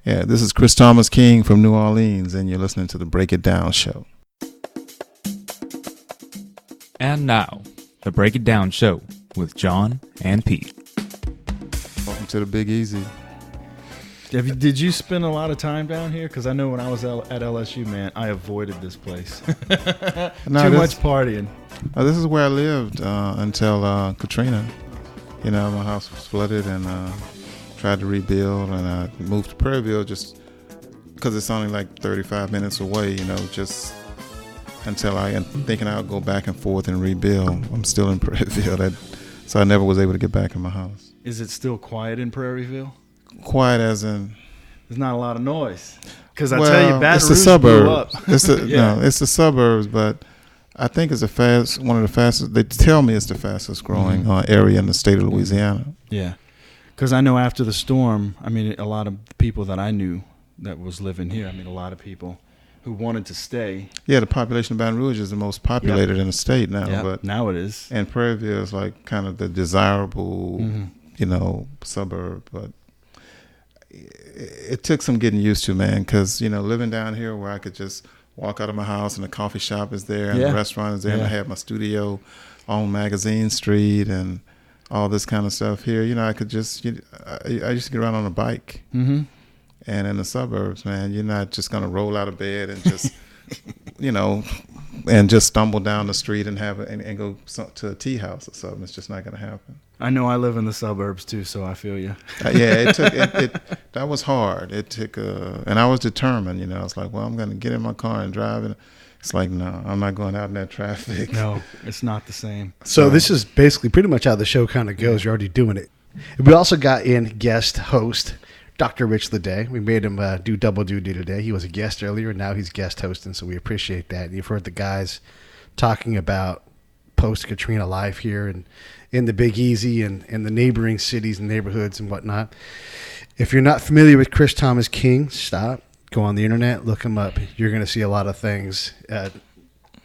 Yeah, this is Chris Thomas King from New Orleans, and you're listening to the Break It Down Show. And now, the Break It Down Show with John and Pete. Welcome to the Big Easy. Did you spend a lot of time down here? Because I know when I was at LSU, man, I avoided this place. Too much partying. This is where I lived until Katrina. You know, my house was flooded and tried to rebuild, and I moved to Prairieville just because it's only like 35 minutes away, you know, just until I am thinking I'll go back and forth and rebuild. I'm still in Prairieville, so I never was able to get back in my house. Is it still quiet in Prairieville? Quiet as in? There's not a lot of noise. Because I tell you, Baton it's Rouge the suburbs. blew up. No, it's the suburbs, but I think it's one of the fastest. They tell me it's the fastest growing area in the state of Louisiana. Yeah, because I know after the storm, I mean, a lot of people that I knew that was living here, I mean, a lot of people who wanted to stay. Yeah, the population of Baton Rouge is the most populated in the state now. Yep. But now it is. And Prairieville is like kind of the desirable, you know, suburb. But it took some getting used to, man, because, you know, living down here where I could just walk out of my house and the coffee shop is there and the restaurant is there and I have my studio on Magazine Street and all this kind of stuff here. You know, I could just, I used to get around on a bike. And in the suburbs, man, you're not just going to roll out of bed and just, you know, and just stumble down the street and and go to a tea house or something. It's just not going to happen. I know I live in the suburbs too, so I feel you. That was hard. It took, and I was determined, you know. I was like, well, I'm going to get in my car and drive. And it's like, no, I'm not going out in that traffic. No, it's not the same. So this is basically pretty much how the show kind of goes. You're already doing it. We also got in guest host, Dr. Rich Ledet. We made him do double duty today. He was a guest earlier, and now he's guest hosting, so we appreciate that. You've heard the guys talking about post-Katrina life here and in the Big Easy and the neighboring cities and neighborhoods and whatnot. If you're not familiar with Chris Thomas King, stop. Go on the internet, look him up. You're going to see a lot of things.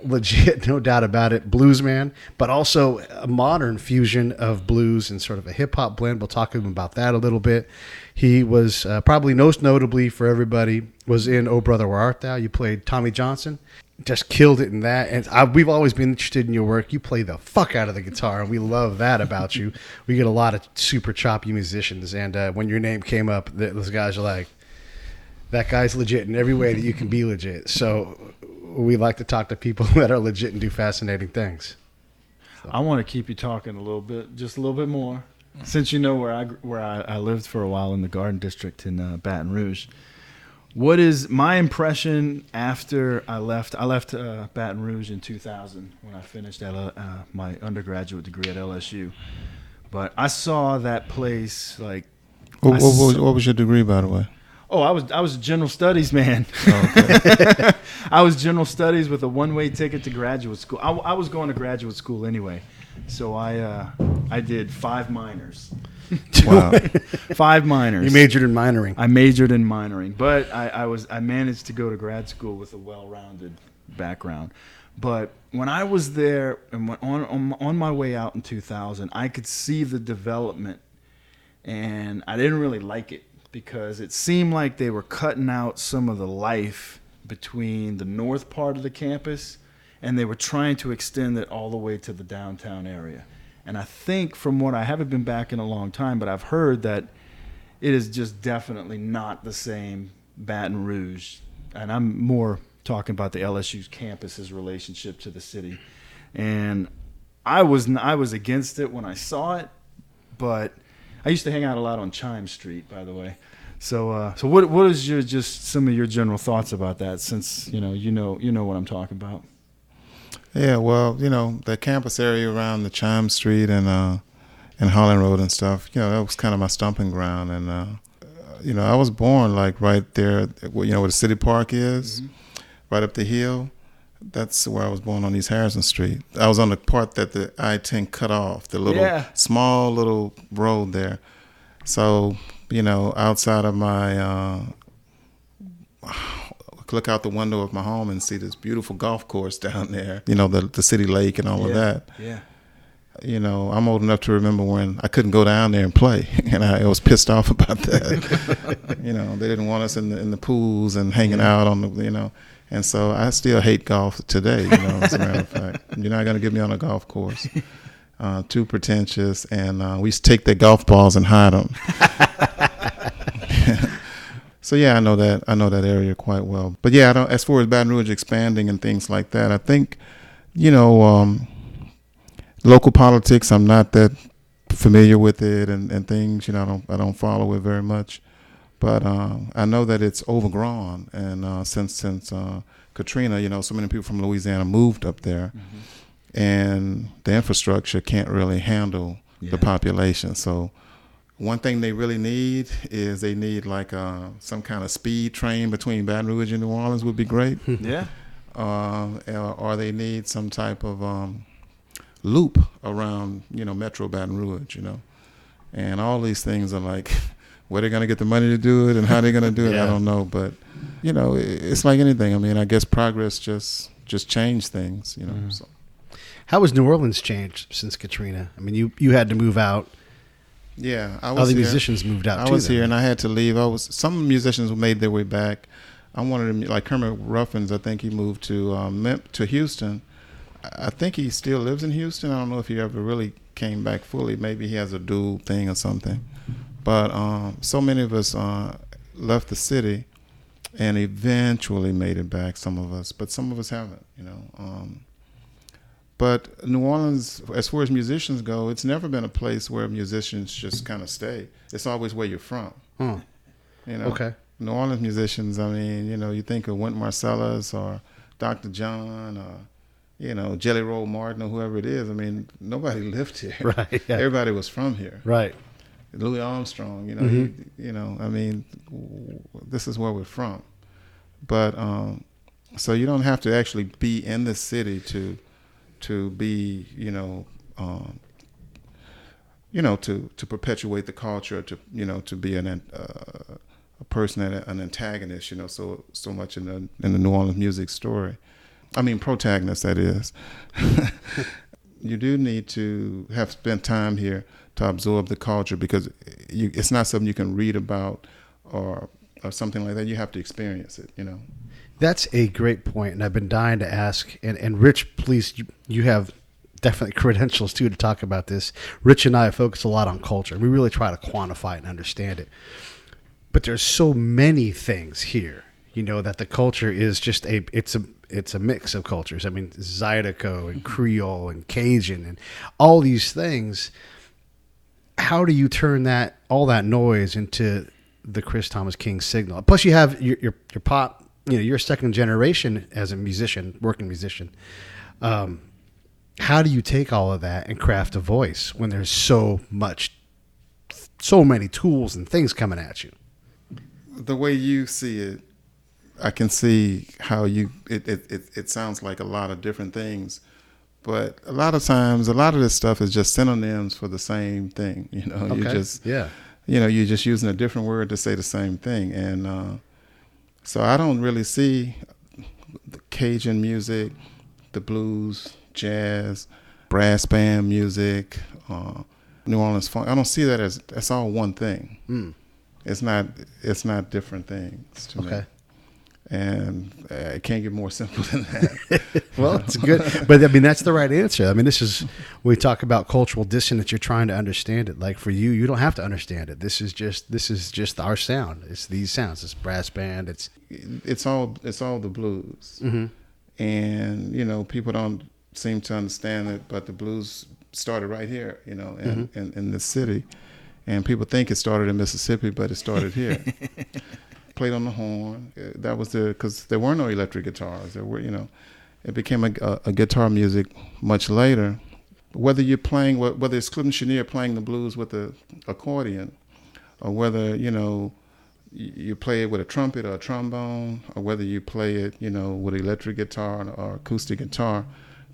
Legit, no doubt about it, blues man, but also a modern fusion of blues and sort of a hip-hop blend. We'll talk to him about that a little bit. He was probably most notably for everybody was in Oh Brother Where Art Thou. You played Tommy Johnson. Just killed it in that. And we've always been interested in your work. You play the fuck out of the guitar, and we love that about you. We get a lot of super choppy musicians, and when your name came up, those guys are like, that guy's legit in every way that you can be legit. So we like to talk to people that are legit and do fascinating things. So. I want to keep you talking a little bit, just a little bit more, since you know where I lived for a while in the Garden District in Baton Rouge. What is my impression after I left? I left Baton Rouge in 2000 when I finished my undergraduate degree at LSU. But I saw that place like. What was your degree, by the way? Oh, I was a general studies man. Oh, okay. I was general studies with a one-way ticket to graduate school. I was going to graduate school anyway, so I did 5 minors. Wow. 5 minors. You majored in minoring. I majored in minoring, but I managed to go to grad school with a well-rounded background. But when I was there and on my way out in 2000, I could see the development, and I didn't really like it because it seemed like they were cutting out some of the life between the north part of the campus, and they were trying to extend it all the way to the downtown area. And I think from what I haven't been back in a long time, but I've heard that it is just definitely not the same Baton Rouge. And I'm more talking about the LSU's campus's relationship to the city. And I was against it when I saw it, but I used to hang out a lot on Chime Street, by the way. So what is just some of your general thoughts about that? Since you know what I'm talking about. Yeah, well, you know, the campus area around the Chime Street and Holland Road and stuff, you know, that was kind of my stomping ground. And, you know, I was born like right there, you know, where the city park is, right up the hill. That's where I was born, on East Harrison Street. I was on the part that the I-10 cut off, the little small little road there. So, you know, outside of my look out the window of my home and see this beautiful golf course down there, you know, the city lake and all of that. Yeah. I'm old enough to remember when I couldn't go down there and play, and I was pissed off about that. They didn't want us in the pools and hanging out on the. And so I still hate golf today. As a matter of fact, you're not going to get me on a golf course. Too pretentious, and we used to take their golf balls and hide them. So yeah, I know that area quite well. But yeah, as far as Baton Rouge expanding and things like that, I think, local politics, I'm not that familiar with it and things. I don't follow it very much. But I know that it's overgrown, and since Katrina, so many people from Louisiana moved up there, and the infrastructure can't really handle the population. So one thing they really need is like some kind of speed train between Baton Rouge and New Orleans would be great. Yeah. Or they need some type of loop around, Metro Baton Rouge, and all these things are like, where they're going to get the money to do it and how they're going to do it, I don't know. But, it's like anything. I mean, I guess progress just changed things, So. How has New Orleans changed since Katrina? I mean, you had to move out. Yeah, I was Other here. musicians moved out, I was here, and I had to leave. Some musicians made their way back. I wanted them, like Kermit Ruffins, I think he moved to Houston. I think he still lives in Houston. I don't know if he ever really came back fully. Maybe he has a dual thing or something. But so many of us left the city and eventually made it back, some of us. But some of us haven't, But New Orleans, as far as musicians go, it's never been a place where musicians just kind of stay. It's always where you're from. Okay. New Orleans musicians, I mean, you think of Wynton Marsalis or Dr. John or, Jelly Roll Martin or whoever it is. I mean, nobody lived here. Right. Yeah. Everybody was from here. Right. Louis Armstrong, I mean, this is where we're from. But so you don't have to actually be in the city to be, to perpetuate the culture, to be a person, an antagonist, so much in the New Orleans music story. I mean, protagonist, that is. You do need to have spent time here to absorb the culture, because it's not something you can read about or something like that. You have to experience it, That's a great point, and I've been dying to ask. And Rich, please, you have definitely credentials too to talk about this. Rich and I focus a lot on culture. We really try to quantify it and understand it. But there's so many things here, that the culture is just it's a mix of cultures. I mean, Zydeco and Creole and Cajun and all these things. How do you turn all that noise into the Chris Thomas King signal? Plus, you have your pop. You're second generation as a musician, working musician. How do you take all of that and craft a voice when there's so many tools and things coming at you? The way you see it, I can see how it sounds like a lot of different things, but a lot of times, a lot of this stuff is just synonyms for the same thing. Okay. You're just using a different word to say the same thing, and so I don't really see the Cajun music, the blues, jazz, brass band music, New Orleans funk. I don't see that as that's all one thing. It's not different things to me. And it can't get more simple than that. Well, it's good. But I mean, that's the right answer. I mean, this is, when we talk about cultural dissonance, you're trying to understand it. Like for you, you don't have to understand it. This is just our sound. It's these sounds. It's brass band. It's all the blues. And, people don't seem to understand it, but the blues started right here, in the city. And people think it started in Mississippi, but it started here. Played on the horn. That was because there were no electric guitars. There were, it became a guitar music much later. Whether you're playing, whether it's Clifton Chenier playing the blues with the accordion, or whether you play it with a trumpet or a trombone, or whether you play it with electric guitar or acoustic guitar,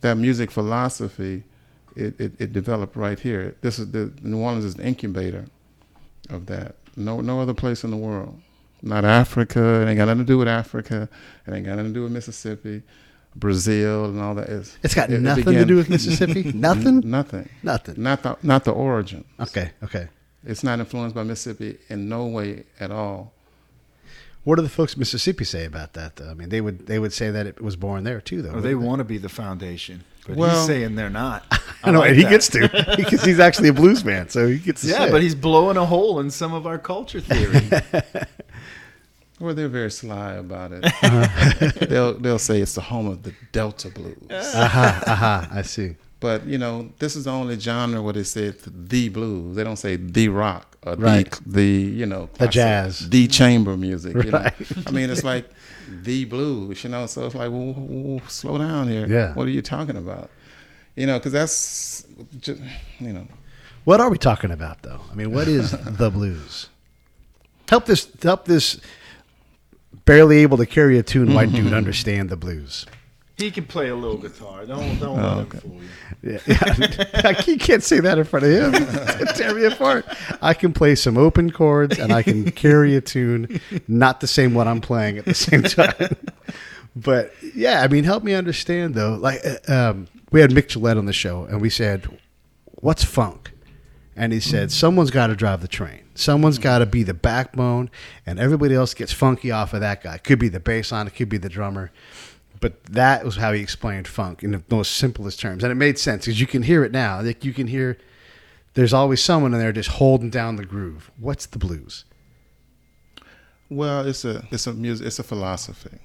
that music philosophy it developed right here. New Orleans is an incubator of that. No other place in the world. Not Africa. It ain't got nothing to do with Africa. It ain't got nothing to do with Mississippi. Brazil and all that. It's got nothing to do with Mississippi? Nothing? Nothing. Nothing. Not the origin. Okay. It's not influenced by Mississippi in no way at all. What do the folks in Mississippi say about that, though? I mean, they would say that it was born there, too, though. Or they want to be the foundation. But Well- he's saying they're not. I know, like and he that. gets to, because he's actually a blues man, so he gets to Yeah, say but it. he's blowing a hole in some of our culture theory. Well, they're very sly about it. They'll say it's the home of the Delta blues. I see. But, this is the only genre where they say it's the blues. They don't say the rock or Right. the The jazz. the chamber music. Right. I mean, it's like the blues, so it's like, well, slow down here. Yeah. What are you talking about? Because that's just, What are we talking about, though? I mean, what is the blues? Help this barely able to carry a tune white dude understand the blues. He can play a little guitar. Don't let him fool you. Yeah. You can't say that in front of him. It'll tear me apart. I can play some open chords and I can carry a tune, not the same one I'm playing at the same time. But yeah, I mean, help me understand though. Like we had Mick Gillette on the show and we said, "What's funk?" And he said, "Someone's got to drive the train. Someone's got to be the backbone, and everybody else gets funky off of that guy. It could be the bass line, it could be the drummer." But that was how he explained funk in the most simplest terms. And it made sense because you can hear it now. Like you can hear there's always someone in there just holding down the groove. What's the blues? Well, it's a music. It's a philosophy.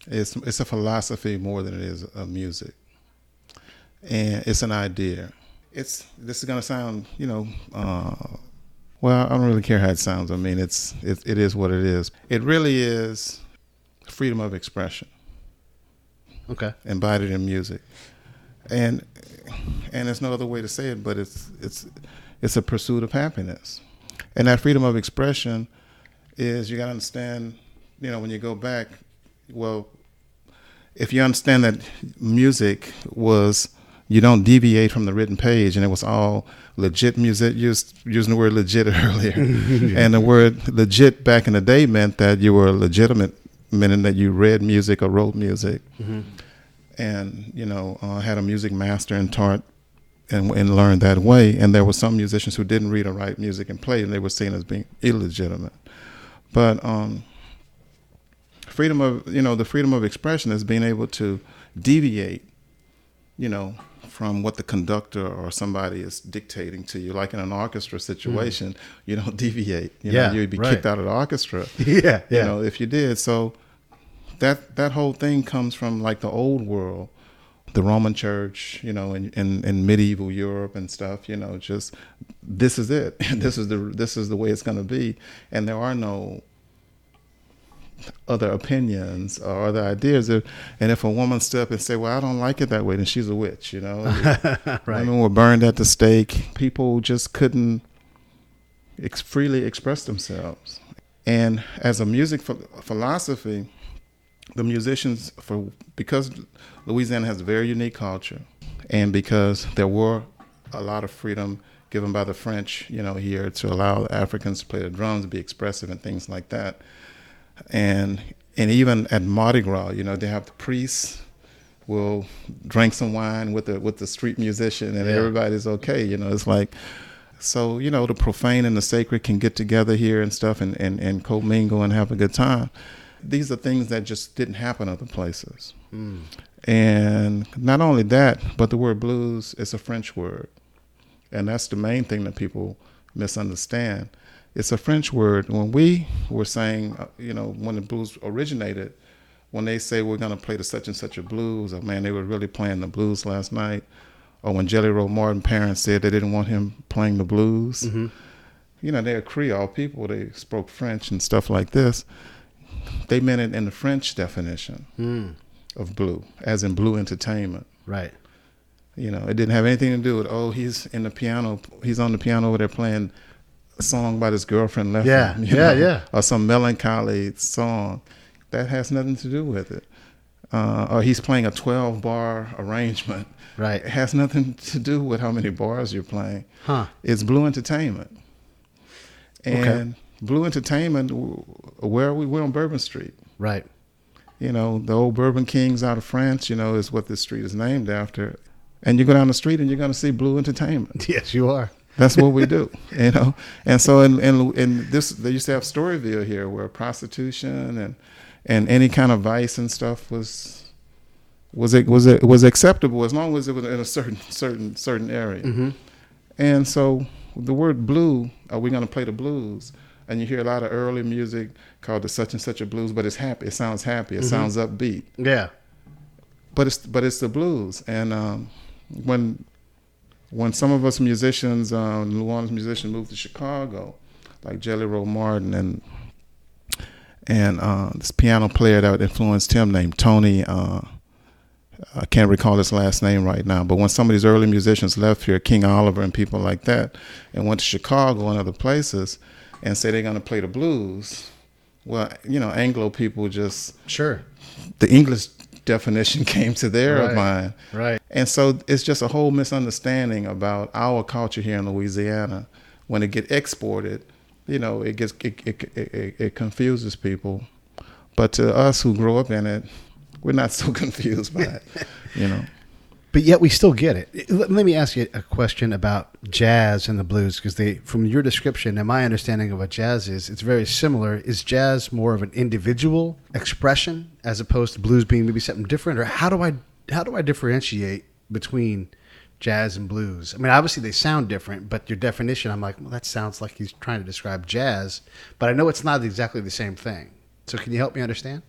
It's a philosophy more than it is a music, and it's an idea. This is gonna sound, well, I don't really care how it sounds. I mean, it is what it is. It really is freedom of expression. Okay. Embodied in music, and there's no other way to say it, but it's a pursuit of happiness, and that freedom of expression is, you got to understand, when you go back, well, if you understand that music was, you don't deviate from the written page, and it was all legit music, using the word legit earlier, and the word legit back in the day meant that you were legitimate, meaning that you read music or wrote music, and had a music master and taught and learned that way. And there were some musicians who didn't read or write music and play, and they were seen as being illegitimate. But freedom of the freedom of expression is being able to deviate, from what the conductor or somebody is dictating to you. Like in an orchestra situation, you don't deviate. You'd be kicked out of the orchestra. Yeah. If you did. So that whole thing comes from like the old world, the Roman Church, in medieval Europe and stuff. Just this is it. This is the way it's going to be, and there are no other opinions or other ideas. And if a woman stood up and say, "Well, I don't like it that way," then she's a witch. Right. Women were burned at the stake. People just couldn't freely express themselves. And as a music philosophy, the musicians, because Louisiana has a very unique culture, and because there were a lot of freedom given by the French, here to allow Africans to play the drums, be expressive and things like that. And even at Mardi Gras, they have the priests will drink some wine with the street musician, and everybody's okay. It's like, so the profane and the sacred can get together here and stuff, and commingle and have a good time. These are things that just didn't happen other places. And not only that, but the word blues is a French word, and that's the main thing that people misunderstand. It's a French word. When we were saying, when the blues originated, when they say we're going to play the such and such a blues, or man, they were really playing the blues last night, or when Jelly Roll Morton parents said they didn't want him playing the blues, they're Creole people, they spoke French and stuff like this. They meant it in the French definition of blue, as in blue entertainment. Right. It didn't have anything to do with, he's on the piano over there playing a song about his girlfriend left him, or some melancholy song. That has nothing to do with it. Or he's playing a 12-bar arrangement. Right. It has nothing to do with how many bars you're playing. It's blue entertainment. And blue entertainment, where are we? We're on Bourbon Street. Right. You know, the old Bourbon Kings out of France, you know, is what this street is named after. And you go down the street and you're going to see Blue Entertainment. Yes, you are. That's what we do, you know. And so in this, they used to have Storyville here, where prostitution and any kind of vice and stuff was acceptable as long as it was in a certain area. Mm-hmm. And so the word blue, are we going to play the blues? And you hear a lot of early music called the such and such a blues, but it's happy. It sounds happy. It sounds upbeat. Yeah. But it's the blues. And when some of us musicians, New Orleans musicians, moved to Chicago, like Jelly Roll Martin and this piano player that influenced him named Tony. I can't recall his last name right now, but when some of these early musicians left here, King Oliver and people like that, and went to Chicago and other places, and say they're going to play the blues, well, you know, Anglo people just the English definition came to their mind, right? And so it's just a whole misunderstanding about our culture here in Louisiana. When it gets exported, you know, it confuses people, but to us who grow up in it, we're not so confused by it, you know. But yet we still get it. Let me ask you a question about jazz and the blues, because from your description and my understanding of what jazz is, it's very similar. Is jazz more of an individual expression as opposed to blues being maybe something different? Or how do I differentiate between jazz and blues? I mean, obviously they sound different, but your definition, I'm like, well, that sounds like he's trying to describe jazz, but I know it's not exactly the same thing. So can you help me understand?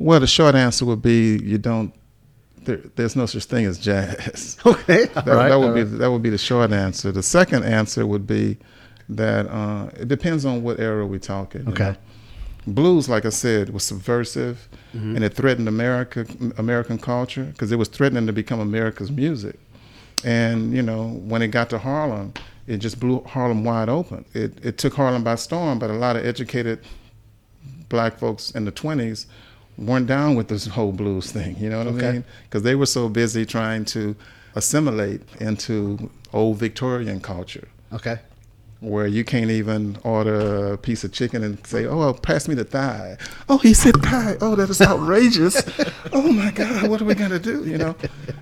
Well, the short answer would be there's no such thing as jazz. Okay, that would be the short answer. The second answer would be that it depends on what era we're talking. Okay. You know? Blues, like I said, was subversive, and it threatened American culture because it was threatening to become America's music. And you know, when it got to Harlem, it just blew Harlem wide open. It took Harlem by storm, but a lot of educated black folks in the 20s weren't down with this whole blues thing, you know what I mean? Because they were so busy trying to assimilate into old Victorian culture. Okay. Where you can't even order a piece of chicken and say, oh, pass me the thigh. Oh, he said thigh. Oh, that is outrageous. Oh, my God, what are we going to do? You know,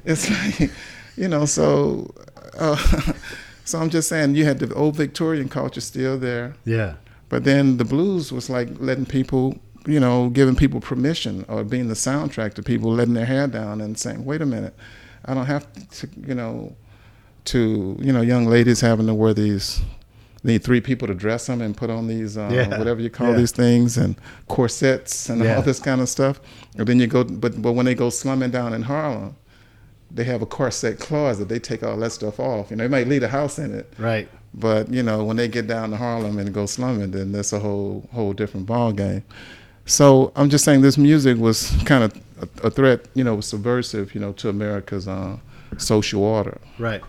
it's like, you know, so I'm just saying you had the old Victorian culture still there. Yeah. But then the blues was like letting people, you know, giving people permission, or being the soundtrack to people letting their hair down and saying, wait a minute, I don't have to, young ladies having to wear these, need 3 people to dress them and put on these, whatever you call these things, and corsets and all this kind of stuff. And then you go, but when they go slumming down in Harlem, they have a corset closet. They take all that stuff off. You know, they might leave a house in it. Right. But, you know, when they get down to Harlem and go slumming, then that's a whole different ball game. So I'm just saying this music was kind of a threat, you know, subversive, you know, to America's social order. Right.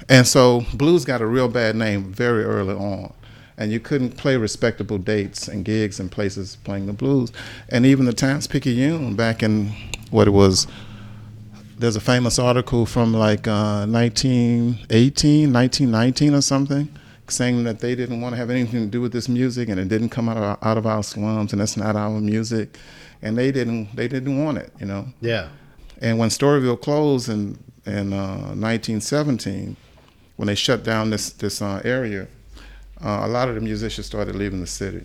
And so blues got a real bad name very early on. And you couldn't play respectable dates and gigs and places playing the blues. And even the Times-Picayune back in there's a famous article from like 1918, 1919 or something, saying that they didn't want to have anything to do with this music, and it didn't come out of our slums, and that's not our music, and they didn't want it, you know. Yeah. And when Storyville closed in 1917, when they shut down this area, a lot of the musicians started leaving the city,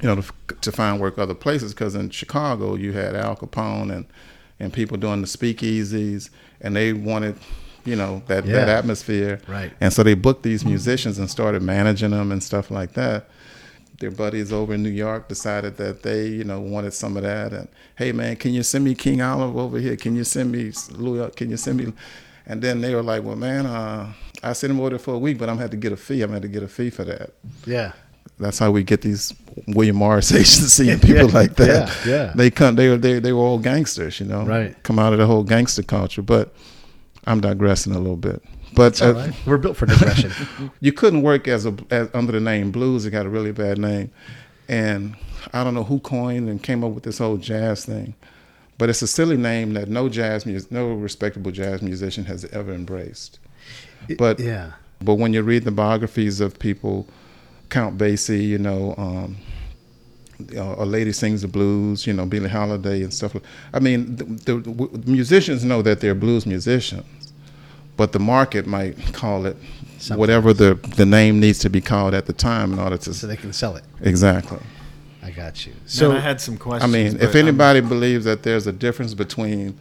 you know, to find work other places, because in Chicago you had Al Capone and people doing the speakeasies, and they wanted, you know, that atmosphere. Right. And so they booked these musicians and started managing them and stuff like that. Their buddies over in New York decided that they, you know, wanted some of that. And, hey, man, can you send me King Olive over here? Can you send me Louis? Can you send me? And then they were like, well, man, I sent him over there for a week, but I'm going to have to get a fee. I'm going to have to get a fee for that. Yeah. That's how we get these William Morris agency and people like that. Yeah. They were all gangsters, you know. Right. Come out of the whole gangster culture. But I'm digressing a little bit. But all right. We're built for digression. You couldn't work as under the name blues. It got a really bad name. And I don't know who coined and came up with this whole jazz thing. But it's a silly name that no respectable jazz musician has ever embraced. But when you read the biographies of people, Count Basie, you know, A Lady Sings the Blues, Billie Holiday and stuff. I mean, the musicians know that they're blues musicians, but the market might call it something whatever the name needs to be called at the time in order to... So they can sell it. Exactly. I got you. So man, I had some questions. I mean, if anybody believes that there's a difference between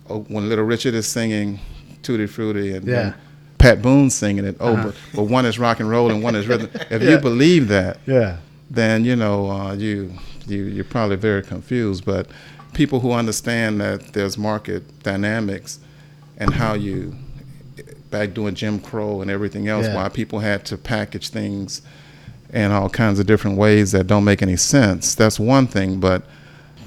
when Little Richard is singing Tutti Frutti and Pat Boone's singing it, but one is rock and roll and one is rhythm. If you believe that, then you're probably very confused. But people who understand that there's market dynamics and how you, back during Jim Crow and everything else, why people had to package things in all kinds of different ways that don't make any sense. That's one thing, but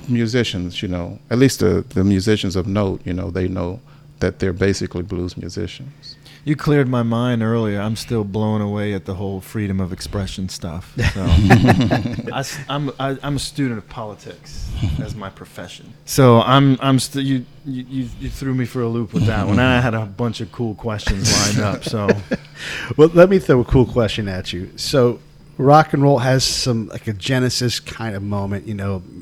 musicians, at least the musicians of note, they know that they're basically blues musicians. You cleared my mind earlier. I'm still blown away at the whole freedom of expression stuff. So I'm a student of politics as my profession. So you threw me for a loop with that one. And I had a bunch of cool questions lined up. So, well, let me throw a cool question at you. So, rock and roll has some like a genesis kind of moment.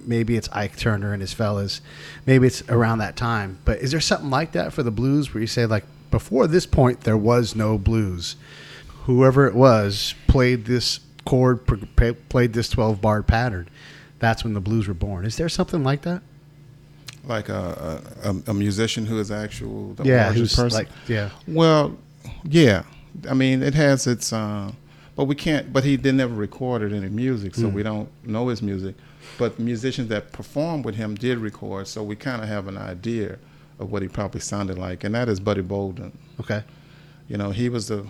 Maybe it's Ike Turner and his fellas. Maybe it's around that time. But is there something like that for the blues where you say like, before this point, there was no blues. Whoever it was played this chord, played this 12-bar pattern. That's when the blues were born. Is there something like that? Like a musician who is actual who's person? Well, yeah. I mean, it has its... but we can't... But he never recorded any music, so we don't know his music. But musicians that performed with him did record, so we kind of have an idea of what he probably sounded like, and that is Buddy Bolden. Okay. He was the,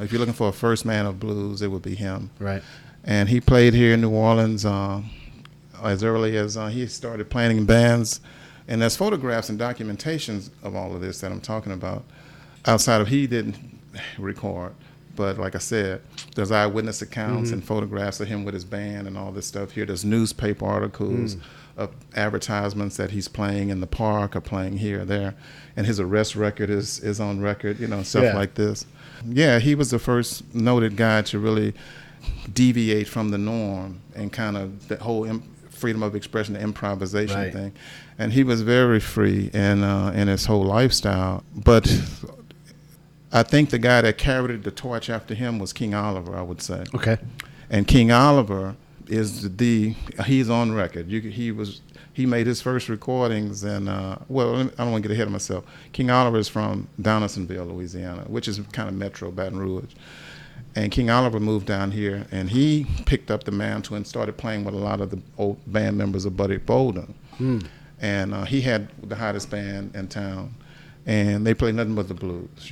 if you're looking for a first man of blues, it would be him. Right. And he played here in New Orleans as early as he started playing in bands. And there's photographs and documentations of all of this that I'm talking about. Outside of he didn't record, but like I said, there's eyewitness accounts and photographs of him with his band and all this stuff here. There's newspaper articles of advertisements that he's playing in the park or playing here or there, and his arrest record is on record, stuff like this. Yeah, he was the first noted guy to really deviate from the norm and kind of the whole freedom of expression, the improvisation thing, and he was very free in his whole lifestyle. But I think the guy that carried the torch after him was King Oliver, I would say. Okay. And King Oliver is he's on record. He made his first recordings, and I don't want to get ahead of myself. King Oliver is from Donaldsonville, Louisiana, which is kind of metro Baton Rouge. And King Oliver moved down here, and he picked up the mantle and started playing with a lot of the old band members of Buddy Bolden. And he had the hottest band in town, and they played nothing but the blues,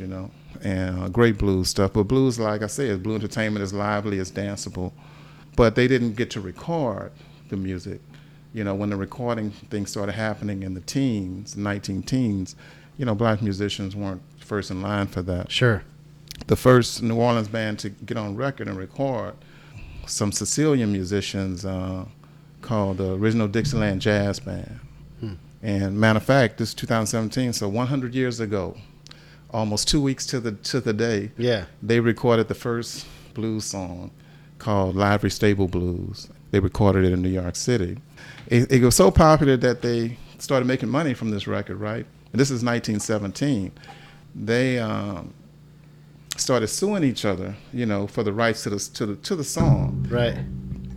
and great blues stuff. But blues, like I said, blue entertainment is lively, it's danceable. But they didn't get to record the music. When the recording thing started happening in the 19 teens, black musicians weren't first in line for that. Sure. The first New Orleans band to get on record and record, some Sicilian musicians called the Original Dixieland Jazz Band. And matter of fact, this is 2017, so 100 years ago, almost 2 weeks to the day, they recorded the first blues song called Livery Stable Blues. They recorded it in New York City. It was so popular that they started making money from this record, right? And this is 1917. They started suing each other, for the rights to the song. Right.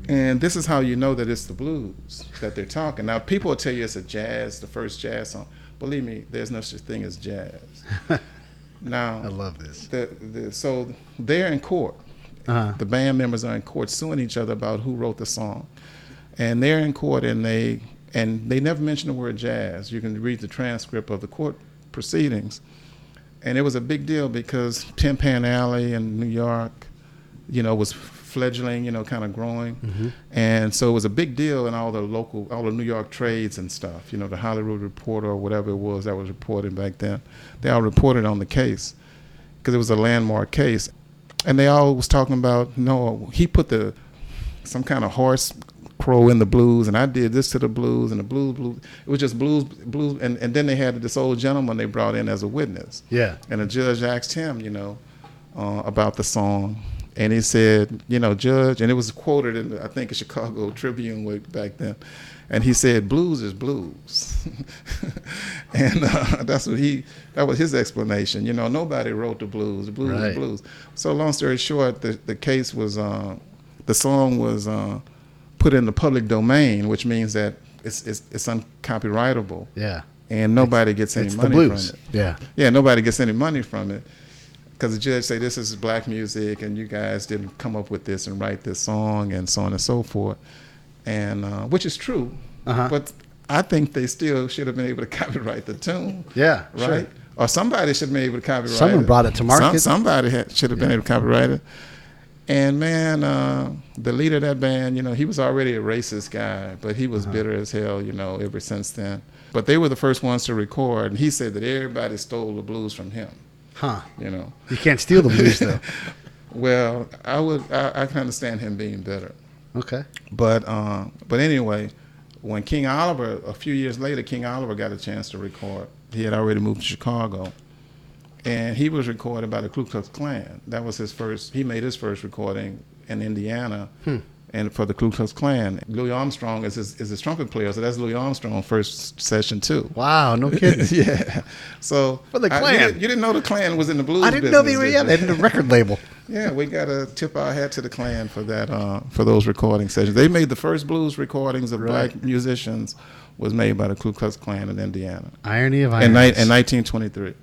And this is how you know that it's the blues that they're talking. Now, people will tell you it's the first jazz song. Believe me, there's no such thing as jazz. Now, I love this. So they're in court. The band members are in court suing each other about who wrote the song. And they're in court, and they never mention the word jazz. You can read the transcript of the court proceedings. And it was a big deal because Tin Pan Alley in New York, was fledgling, kind of growing. And so it was a big deal in all the New York trades and stuff, the Hollywood Reporter or whatever it was that was reporting back then. They all reported on the case because it was a landmark case. And they all was talking about, no, he put some kind of horse crow in the blues, and I did this to the blues, and the blues. It was just blues, and then they had this old gentleman they brought in as a witness. Yeah. And the judge asked him, about the song, And he said, Judge, and it was quoted in, I think, a Chicago Tribune way back then. And he said, blues is blues. And that was his explanation. Nobody wrote the blues. The blues is blues. So long story short, the case was, the song was put in the public domain, which means that it's uncopyrightable. Yeah. And nobody gets any money from it. Yeah. Yeah, nobody gets any money from it. Because the judge say this is black music and you guys didn't come up with this and write this song and so on and so forth. And which is true. But I think they still should have been able to copyright the tune. Yeah. Right? Sure. Or somebody should have been able to copyright it. Someone brought it to market. Somebody should have been able to copyright it. And man, the leader of that band, he was already a racist guy, but he was bitter as hell, ever since then. But they were the first ones to record, and he said that everybody stole the blues from him. Huh. You can't steal the blues though. Well, I can understand him being bitter. Okay. But anyway, when King Oliver, a few years later, King Oliver got a chance to record. He had already moved to Chicago. And he was recorded by the Ku Klux Klan. That was he made his first recording in Indiana and for the Ku Klux Klan. Louis Armstrong is his trumpet player, so that's Louis Armstrong's first session too. Wow, no kidding. Yeah. So for the Klan. You didn't know the Klan was in the blues I didn't business, know they were they had a record label. Yeah, we got to tip our hat to the Klan for that, for those recording sessions. They made the first blues recordings of black musicians was made by the Ku Klux Klan in Indiana. Irony of ironies. In 1923.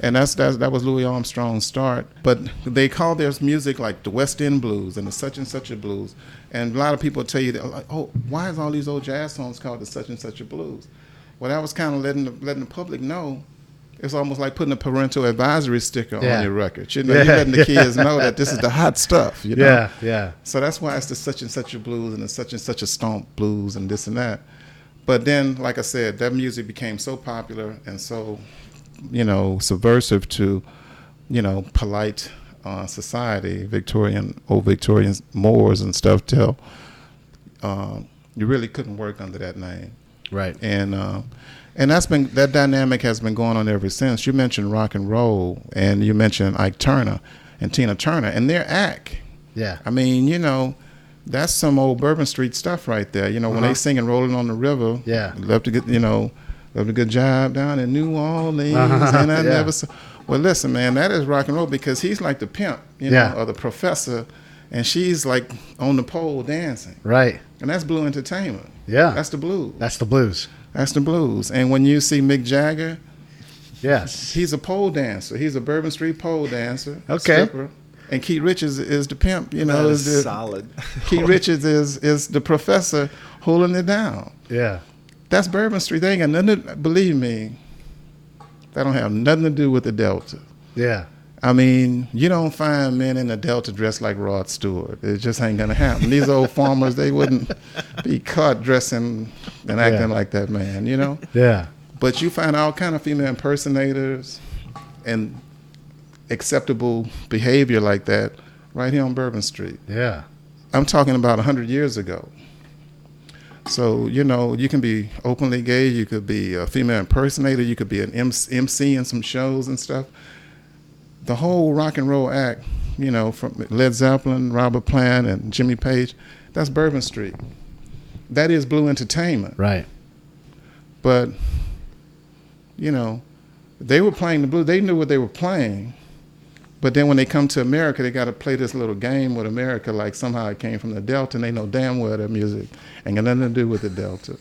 And that was Louis Armstrong's start. But they call their music like the West End blues and the such and such a blues. And a lot of people tell you, like, oh, why is all these old jazz songs called the such and such a blues? Well, that was kind of letting the public know. It's almost like putting a parental advisory sticker on your record. You're letting the kids know that this is the hot stuff. Yeah, yeah. So that's why it's the such and such a blues and the such and such a stomp blues and this and that. But then, like I said, that music became so popular and so subversive to, polite society, old Victorian Moors and stuff, till you really couldn't work under that name. Right. And that dynamic has been going on ever since. You mentioned rock and roll, and you mentioned Ike Turner and Tina Turner and their act. Yeah. I mean, that's some old Bourbon Street stuff right there. When they singing "Rolling on the River." Yeah. Love to get Love a good job down in New Orleans, and I never saw. Well, listen, man, that is rock and roll because he's like the pimp, or the professor, and she's like on the pole dancing. Right. And that's blue entertainment. Yeah. That's the blues. That's the blues. That's the blues. And when you see Mick Jagger, yes, he's a pole dancer. He's a Bourbon Street pole dancer. Okay. Stripper. And Keith Richards is the pimp. That is solid. Keith Richards is the professor holding it down. Yeah. That's Bourbon Street. They ain't got nothing to, believe me, that don't have nothing to do with the Delta. Yeah. I mean, you don't find men in the Delta dressed like Rod Stewart. It just ain't going to happen. These old farmers, they wouldn't be caught dressing and acting like that man, Yeah. But you find all kind of female impersonators and acceptable behavior like that right here on Bourbon Street. Yeah. I'm talking about 100 years ago. So, you can be openly gay, you could be a female impersonator, you could be an MC in some shows and stuff. The whole rock and roll act, from Led Zeppelin, Robert Plant, and Jimmy Page, that's Bourbon Street. That is blue entertainment. Right. But, they were playing the blues. They knew what they were playing. But then when they come to America, they got to play this little game with America like somehow it came from the Delta, and they know damn well their music ain't got nothing to do with the Delta.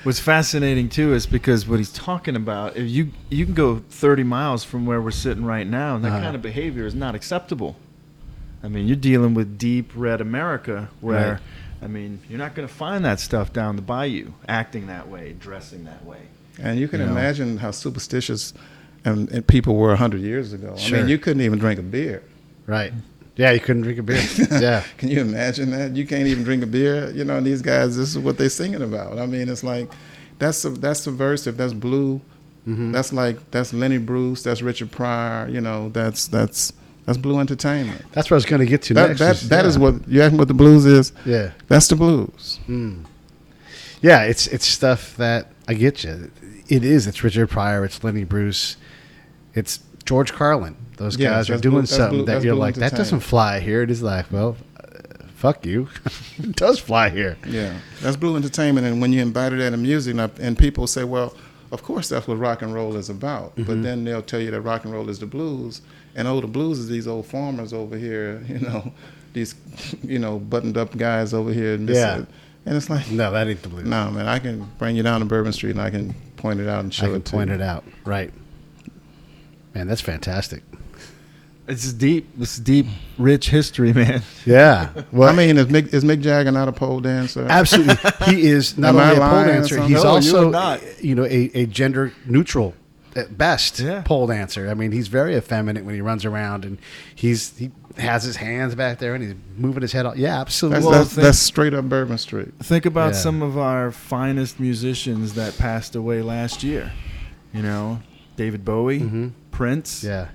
What's fascinating, too, is because what he's talking about, if you can go 30 miles from where we're sitting right now, and that kind of behavior is not acceptable. I mean, you're dealing with deep red America where, you're not going to find that stuff down the bayou, acting that way, dressing that way. And you can imagine how superstitious and people were 100 years ago. Sure. I mean, you couldn't even drink a beer. Right. Yeah, you couldn't drink a beer. Yeah. Can you imagine that? You can't even drink a beer. And these guys, this is what they're singing about. I mean, it's like, that's subversive. That's blue. Mm-hmm. That's Lenny Bruce. That's Richard Pryor. That's blue entertainment. That's what I was going to get to next. That is what, you ask me what the blues is? Yeah. That's the blues. Mm. Yeah, it's stuff that, I get you. It is. It's Richard Pryor. It's Lenny Bruce. It's George Carlin. Those guys are doing something that you're like, that doesn't fly here. It is like, well, fuck you. It does fly here. Yeah, that's Blue Entertainment. And when you embody that in music, and people say, well, of course that's what rock and roll is about. Mm-hmm. But then they'll tell you that rock and roll is the blues. And the blues is these old farmers over here, these, buttoned up guys over here. And it's like, no, that ain't the blues. No, man, I can bring you down to Bourbon Street and I can point it out and show it to you. I can point it out, right. Man, that's fantastic. It's deep, rich history, man. Yeah. Well, I mean, is Mick Jagger not a pole dancer? Absolutely. He is not only a pole dancer, he's also a gender neutral at best pole dancer. I mean, he's very effeminate when he runs around, and he has his hands back there and he's moving his head out. Yeah, absolutely. That's straight up Bourbon Street. Think about some of our finest musicians that passed away last year. David Bowie, Prince. Yeah.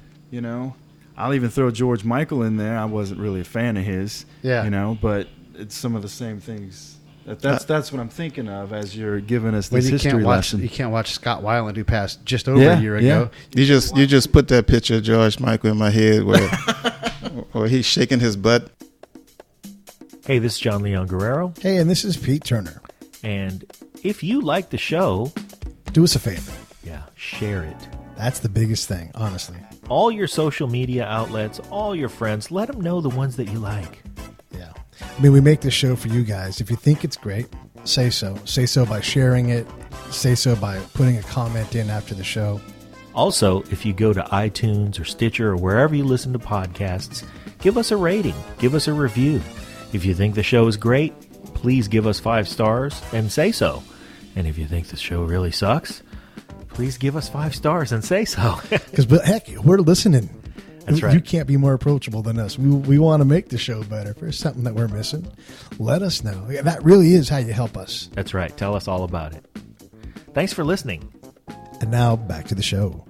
I'll even throw George Michael in there. I wasn't really a fan of his. Yeah. But it's some of the same things. That's what I'm thinking of as you're giving us this history lesson. You can't watch Scott Weiland, who passed just over a year ago. You just put that picture of George Michael in my head where he's shaking his butt. Hey, this is Jon Leon Guerrero. Hey, and this is Pete Turner. And if you like the show, do us a favor. Yeah, share it. That's the biggest thing, honestly. All your social media outlets, all your friends, let them know the ones that you like. Yeah. I mean, we make this show for you guys. If you think it's great, say so. Say so by sharing it. Say so by putting a comment in after the show. Also, if you go to iTunes or Stitcher or wherever you listen to podcasts, give us a rating. Give us a review. If you think the show is great, please give us 5 stars and say so. And if you think the show really sucks, please give us 5 stars and say so. Because, heck, we're listening. That's right. You can't be more approachable than us. We want to make the show better. If there's something that we're missing, let us know. That really is how you help us. That's right. Tell us all about it. Thanks for listening. And now, back to the show.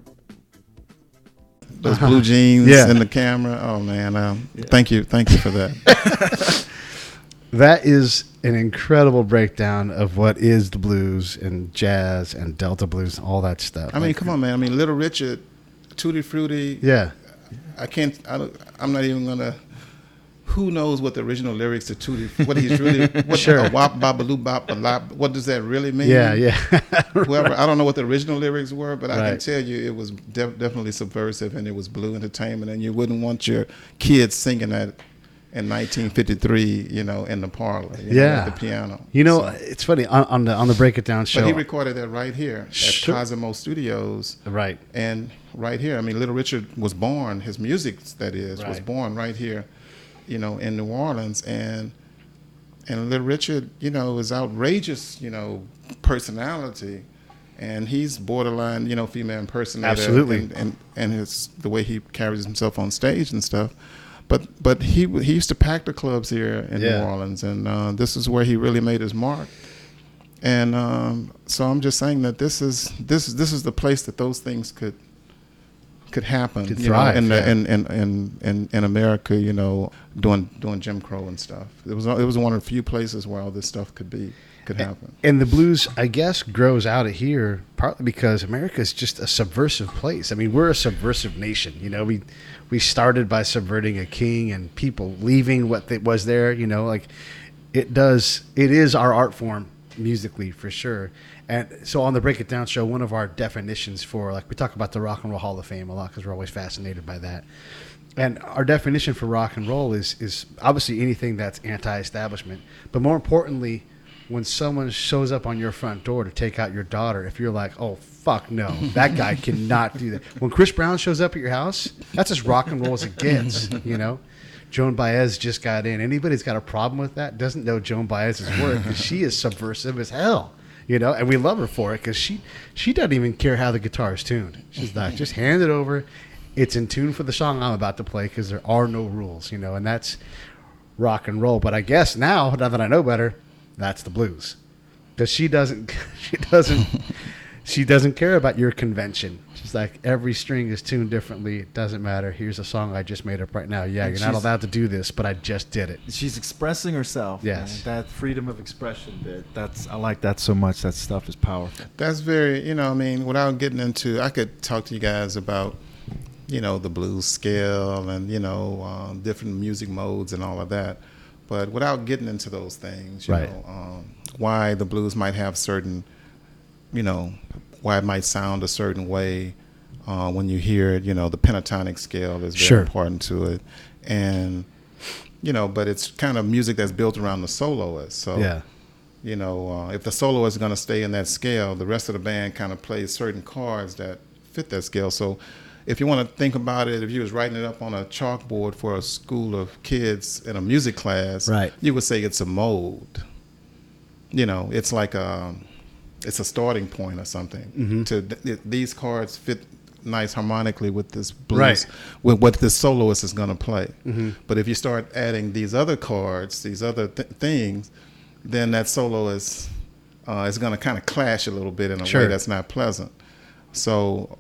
Those blue jeans and the camera. Oh, man. Thank you. Thank you for that. That is an incredible breakdown of what is the blues and jazz and Delta blues and all that stuff. I mean, come on, man. I mean, Little Richard, Tutti Frutti. Yeah. I'm not even going to. Who knows what the original lyrics to Tutti, what he's really, what sure. A wop, babaloo, bop, a lop, what does that really mean? Yeah. Whoever, I don't know what the original lyrics were, but I can tell you it was definitely subversive, and it was Blue Entertainment, and you wouldn't want your kids singing that in 1953, in the parlor, at the piano. It's funny on the Break It Down show. But he recorded that right here at Cosimo Studios, right? And right here, I mean, Little Richard was born. His music, that is, was born right here, in New Orleans, and Little Richard, is outrageous, personality, and he's borderline, female impersonator, absolutely, and his the way he carries himself on stage and stuff. But he used to pack the clubs here in New Orleans, and this is where he really made his mark. And so I'm just saying that this is the place that those things could happen, could thrive, in America, doing Jim Crow and stuff. It was one of the few places where all this stuff could happen. And the blues, I guess, grows out of here partly because America is just a subversive place. I mean, we're a subversive nation. We started by subverting a king and people leaving what was there. It is our art form musically for sure. And so on the Break It Down show, one of our definitions for, we talk about the Rock and Roll Hall of Fame a lot because we're always fascinated by that. And our definition for rock and roll is obviously anything that's anti-establishment, but more importantly, when someone shows up on your front door to take out your daughter, if you're like, oh, fuck no, that guy cannot do that. When Chris Brown shows up at your house, that's as rock and roll as it gets, Joan Baez just got in. Anybody that's got a problem with that doesn't know Joan Baez's work because she is subversive as hell, and we love her for it because she doesn't even care how the guitar is tuned. She's like, just hand it over. It's in tune for the song I'm about to play because there are no rules, and that's rock and roll. But I guess now that I know better, that's the blues, because she doesn't care about your convention. She's like, every string is tuned differently. It doesn't matter. Here's a song I just made up right now. Yeah, you're not allowed to do this, but I just did it. She's expressing herself. Yes, man. That freedom of expression bit. I like that so much. That stuff is powerful. That's very, without getting into, I could talk to you guys about the blues scale and, different music modes and all of that. But without getting into those things, Right. Why the blues might have certain, why it might sound a certain way when you hear it, the pentatonic scale is very Sure. important to it. And, but it's kind of music that's built around the soloist. So, Yeah. if the soloist is going to stay in that scale, the rest of the band kind of plays certain chords that fit that scale. So if you want to think about it, if you was writing it up on a chalkboard for a school of kids in a music class, Right. you would say it's a mode. It's like it's a starting point or something. These chords fit nice harmonically with this blues, Right. with what this soloist is going to play. But if you start adding these other chords, these other things, then that soloist is going to kind of clash a little bit in a Sure. way that's not pleasant. So,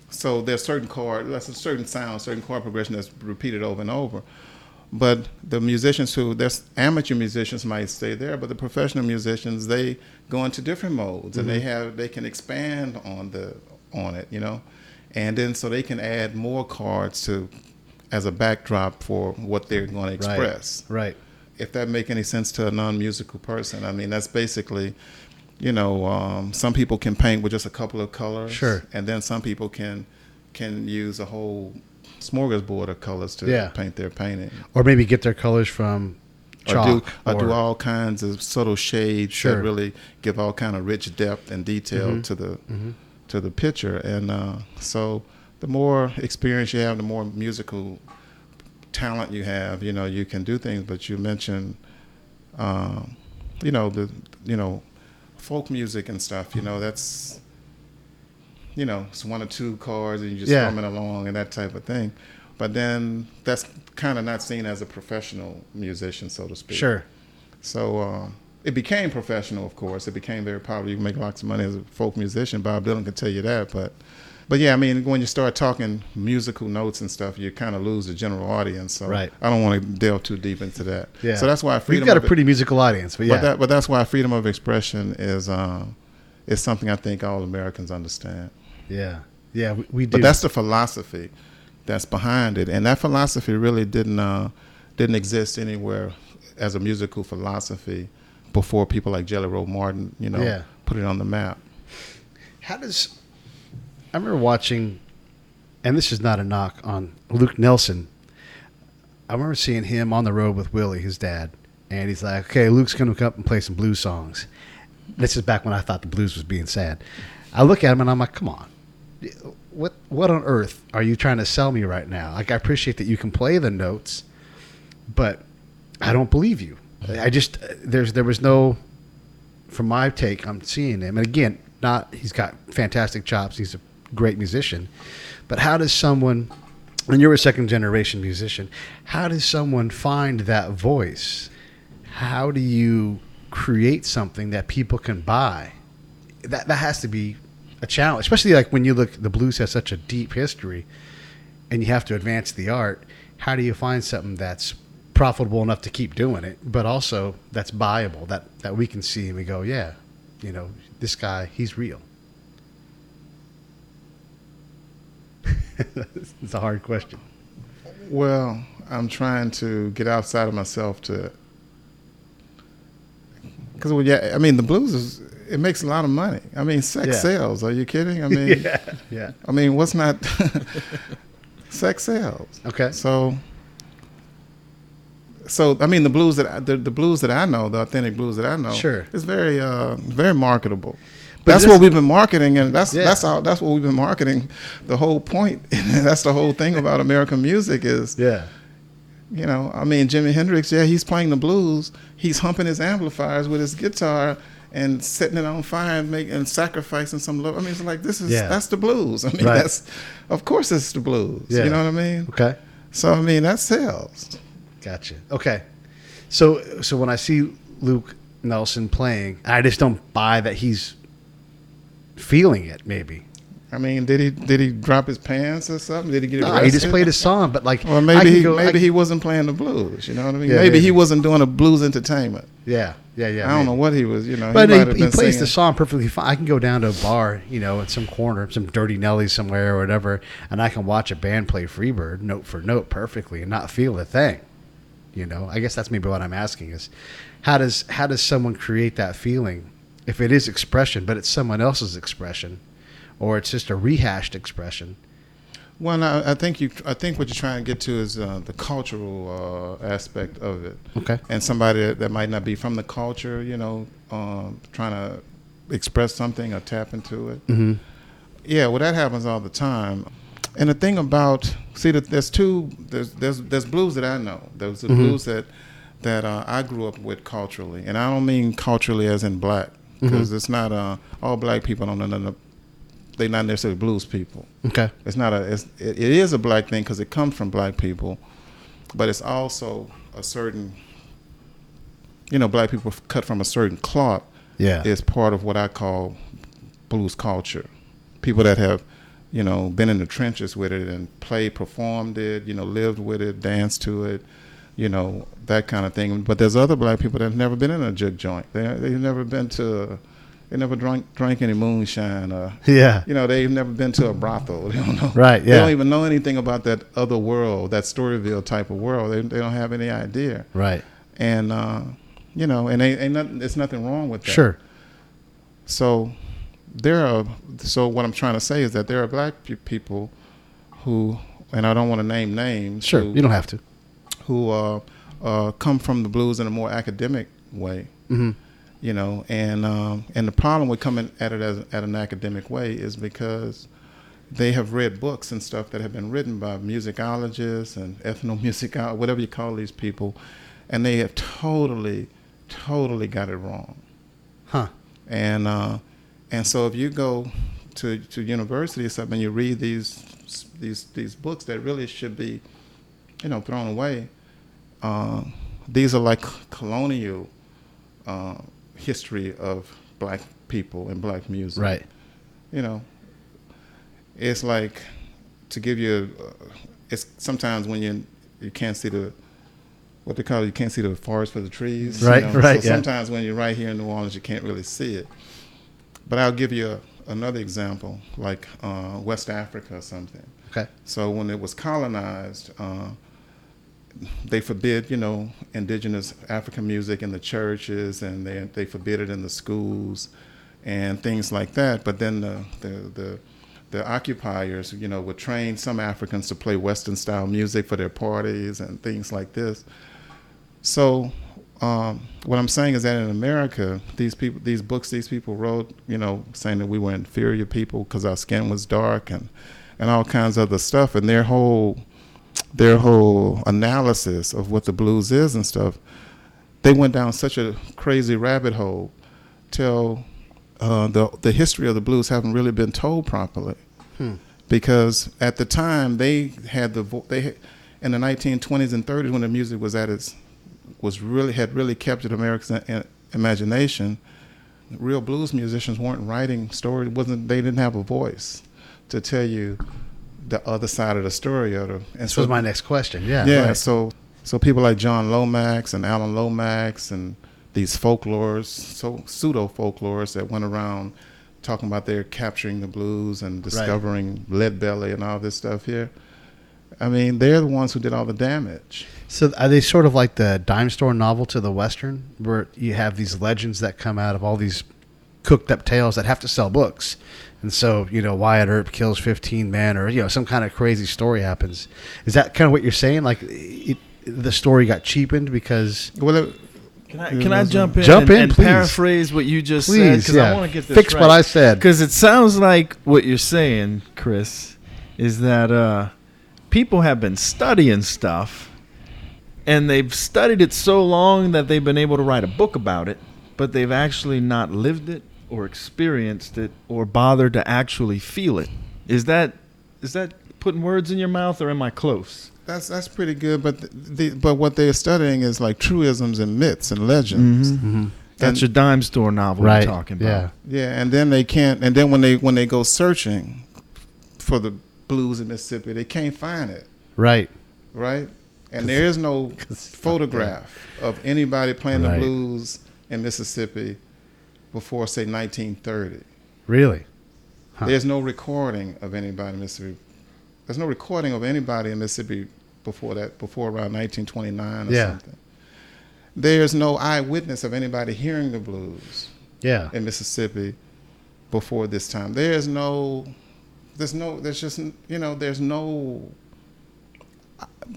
so there's certain chord, that's a certain sound, certain chord progression that's repeated over and over. But the musicians there's amateur musicians might stay there, but the professional musicians, they go into different modes and they can expand on it, and then so they can add more chords as a backdrop for what they're going to express. Right. If that make any sense to a non-musical person, I mean, that's basically, some people can paint with just a couple of colors. Sure. And then some people can use a whole smorgasbord of colors to paint their painting. Or maybe get their colors from chalk. Or do all kinds of subtle shades Sure. that really give all kind of rich depth and detail to the picture. And so the more experience you have, the more musical talent you have, you can do things. But you mentioned, folk music and stuff, that's, it's one or two chords and you just strumming along and that type of thing. But then that's kind of not seen as a professional musician, so to speak. Sure. So it became professional, of course. It became very popular. You can make lots of money as a folk musician. Bob Dylan can tell you that. But yeah, I mean, when you start talking musical notes and stuff, you kind of lose the general audience. So Right. I don't want to delve too deep into that. Yeah. So that's why We've got a pretty musical audience, but yeah. But that's why freedom of expression is something I think all Americans understand. Yeah. Yeah, we do. But that's the philosophy that's behind it, and that philosophy really didn't exist anywhere as a musical philosophy before people like Jelly Roll Martin, put it on the map. I remember watching, and this is not a knock on Luke Nelson. I remember seeing him on the road with Willie, his dad, and he's like, "Okay, Luke's going to come up and play some blues songs." This is back when I thought the blues was being sad. I look at him and I'm like, "Come on, what on earth are you trying to sell me right now? Like, I appreciate that you can play the notes, but I don't believe you. I just there was no, from my take, I'm seeing him, and again, he's got fantastic chops. He's a great musician, but how does someone, and you're a second generation musician, how does someone find that voice? How do you create something that people can buy? That has to be a challenge, especially like when you look, the blues has such a deep history and you have to advance the art. How do you find something that's profitable enough to keep doing it, but also that's buyable, that we can see and we go, yeah, this guy, he's real? It's a hard question. Well, I'm trying to get outside of myself because I mean, the blues it makes a lot of money. I mean, sex sells. Are you kidding? I mean, yeah. I mean, what's not sex sells? Okay. So I mean, the blues that I know, the authentic blues that I know, sure, is very very marketable. But that's what we've been marketing, and that's what we've been marketing. The whole point, and that's the whole thing about American music is, I mean, Jimi Hendrix, he's playing the blues, he's humping his amplifiers with his guitar and setting it on fire and sacrificing some love. I mean, it's like that's the blues. I mean, of course it's the blues. You know what I mean? Okay. So I mean, that sells. Gotcha. Okay. So when I see Luke Nelson playing, I just don't buy that he's feeling it, maybe. I mean, did he drop his pants or something? Did he get arrested? No, he just played his song, but like, or maybe he wasn't playing the blues. You know what I mean? Yeah, maybe yeah. he wasn't doing a blues entertainment. yeah. I don't know what he was. You know, But might have he been plays singing. the song perfectly fine. I can go down to a bar, you know, at some corner, some Dirty Nelly somewhere or whatever, and I can watch a band play Freebird note for note perfectly and not feel a thing. You know, I guess that's maybe what I'm asking is, how does someone create that feeling if it is expression, but it's someone else's expression, or it's just a rehashed expression? Well, no, I think what you're trying to get to is the cultural aspect of it. Okay. And somebody that might not be from the culture, you know, trying to express something or tap into it. Mm-hmm. Yeah, well, that happens all the time. And the thing about, there's blues that I know. There's the blues that I grew up with culturally, and I don't mean culturally as in black, because it's not all black people don't know. They're not necessarily blues people. Okay. It's not it is a black thing because it comes from black people, but it's also a certain, you know, black people cut from a certain cloth. Yeah. Is part of what I call blues culture. People that have, you know, been in the trenches with it and performed it, you know, lived with it, danced to it, you know, that kind of thing. But there's other black people that have never been in a jug joint. They've never been to. They never drank any moonshine. Yeah. You know, they've never been to a brothel. They don't know. Right, yeah. They don't even know anything about that other world, that Storyville type of world. They don't have any idea. Right. And, you know, and there's nothing wrong with that. Sure. So what I'm trying to say is that there are black people who, and I don't want to name names. Sure. You don't have to. Who come from the blues in a more academic way. Mm-hmm. You know, and the problem with coming at it at an academic way is because they have read books and stuff that have been written by musicologists and ethnomusicologists, whatever you call these people, and they have totally got it wrong. Huh. And so if you go to university or something and you read these books that really should be, you know, thrown away, these are like colonial history of black people and black music. Right. You know, it's like, to give you, it's sometimes when you can't see what they call it, you can't see the forest for the trees. Right, you know? right. So yeah. sometimes when you're right here in New Orleans, you can't really see it. But I'll give you another example, like West Africa or something. Okay. So when it was colonized, they forbid, you know, indigenous African music in the churches, and they forbid it in the schools and things like that. But then the occupiers, you know, would train some Africans to play Western style music for their parties and things like this. So what I'm saying is that in America, these people wrote, you know, saying that we were inferior people because our skin was dark and all kinds of other stuff, and their whole analysis of what the blues is and stuff, they went down such a crazy rabbit hole till the history of the blues haven't really been told properly. Because at the time they had in the 1920s and 30s, when the music was had really captured America's imagination, real blues musicians weren't writing stories. They didn't have a voice to tell you the other side of the story. This was my next question. Yeah. Yeah. Right. So people like John Lomax and Alan Lomax and these folklores, pseudo folklores that went around talking about they're capturing the blues and discovering Lead Belly and all this stuff here. I mean, they're the ones who did all the damage. So are they sort of like the dime store novel to the Western, where you have these legends that come out of all these cooked up tales that have to sell books? And so, you know, Wyatt Earp kills 15 men, or, you know, some kind of crazy story happens. Is that kind of what you're saying? Like the story got cheapened because... Well, Can I jump in and please. Paraphrase what you just said? Please, Because yeah. I want to get this Fix right. what I said. Because it sounds like what you're saying, Chris, is that people have been studying stuff, and they've studied it so long that they've been able to write a book about it, but they've actually not lived it or experienced it or bothered to actually feel it. Is that putting words in your mouth, or am I close? That's pretty good, but what they're studying is like truisms and myths and legends. Mm-hmm. Mm-hmm. That's your dime store novel you're talking about. Yeah, and then they can't. And then when they go searching, for the blues in Mississippi. They can't find it, Right. right? And there is no photograph of anybody playing the Right. blues in Mississippi before, say, 1930. Really? Huh. There's no recording of anybody in Mississippi. There's no recording of anybody in Mississippi before around 1929 or something. There's no eyewitness of anybody hearing the blues in Mississippi before this time. There's no,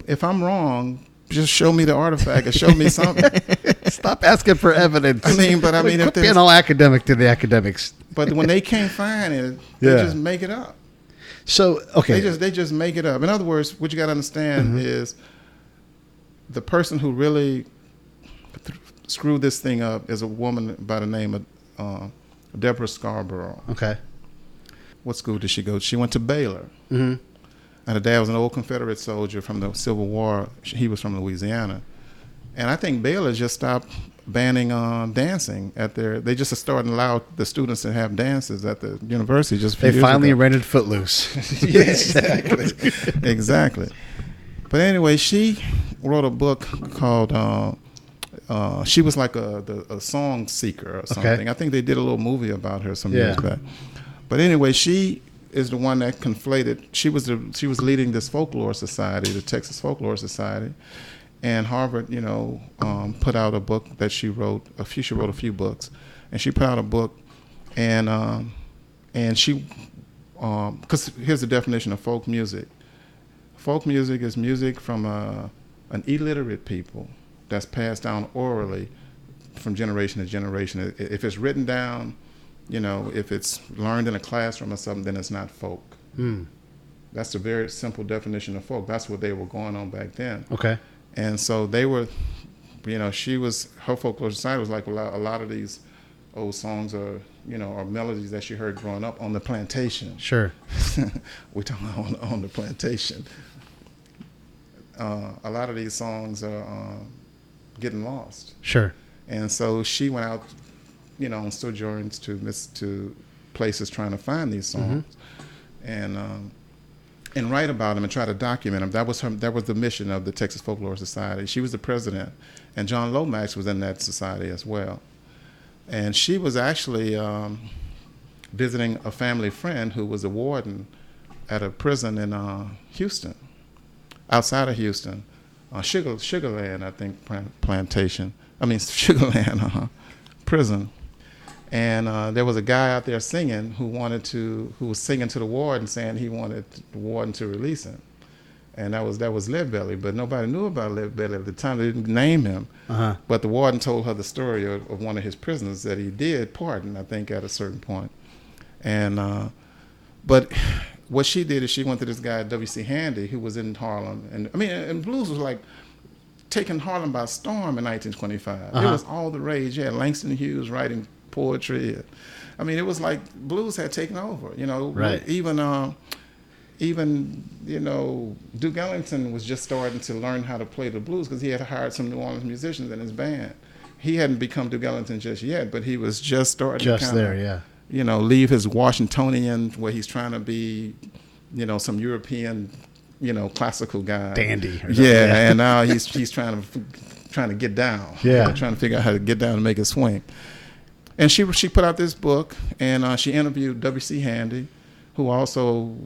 if I'm wrong, just show me the artifact or show me something. Stop asking for evidence. If quit being all academic to the academics. But when they can't find it, they just make it up. So, okay. They just make it up. In other words, what you got to understand is the person who really screwed this thing up is a woman by the name of Deborah Scarborough. Okay. What school did she go to? She went to Baylor. Mm-hmm. And her dad was an old Confederate soldier from the Civil War. He was from Louisiana. And I think Baylor just stopped banning dancing at they just started allowing the students to have dances at the university just a few They years finally ago. rented Footloose. Yeah, exactly. Exactly. But anyway, she wrote a book called, she was like a song seeker or something. Okay. I think they did a little movie about her some years back. But anyway, she is the one that conflated. She was leading this folklore society, the Texas Folklore Society, and Harvard, put out a book that she wrote. She wrote a few books, and she put out a book, and she, because here's the definition of folk music. Folk music is music from an illiterate people that's passed down orally from generation to generation. If it's written down, if it's learned in a classroom or something, then it's not folk. That's a very simple definition of folk. That's what they were going on back then. Okay. And so they were, her folklore society was like a lot of these old songs or melodies that she heard growing up on the plantation. Sure. We're talking on the plantation. A lot of these songs are getting lost. Sure. And so she went out, on sojourns to places trying to find these songs, and write about them and try to document them. That was the mission of the Texas Folklore Society. She was the president, and Jon Lomax was in that society as well. And she was actually visiting a family friend who was a warden at a prison in Houston, outside of Houston, Sugarland, I think, Sugarland prison. And there was a guy out there singing who was singing to the warden, saying he wanted the warden to release him. And that was Leadbelly, but nobody knew about Leadbelly at the time. They didn't name him. But the warden told her the story of one of his prisoners that he did pardon, I think, at a certain point. And but what she did is she went to this guy, W.C. Handy, who was in Harlem. And blues was like taking Harlem by storm in 1925. It was all the rage. You had Langston Hughes writing poetry. It was like blues had taken over. Right. Even Duke Ellington was just starting to learn how to play the blues because he had hired some New Orleans musicians in his band. He hadn't become Duke Ellington just yet, but he was just starting to leave his Washingtonian, where he's trying to be, some European, classical guy. Dandy. And now he's trying to get down. Yeah. Trying to figure out how to get down and make it swing. And she put out this book, and she interviewed W.C. Handy, who also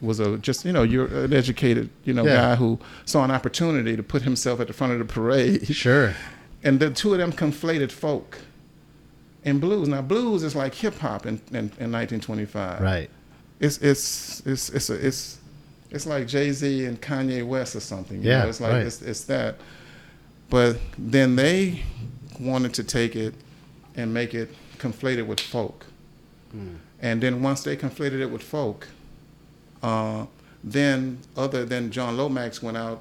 was an educated guy who saw an opportunity to put himself at the front of the parade. Sure. And the two of them conflated folk and blues. Now blues is like hip hop in 1925. Right. It's like Jay-Z and Kanye West or something. It's like it's that. But then they wanted to take it and make it conflated with folk. And then once they conflated it with folk, then Jon Lomax went out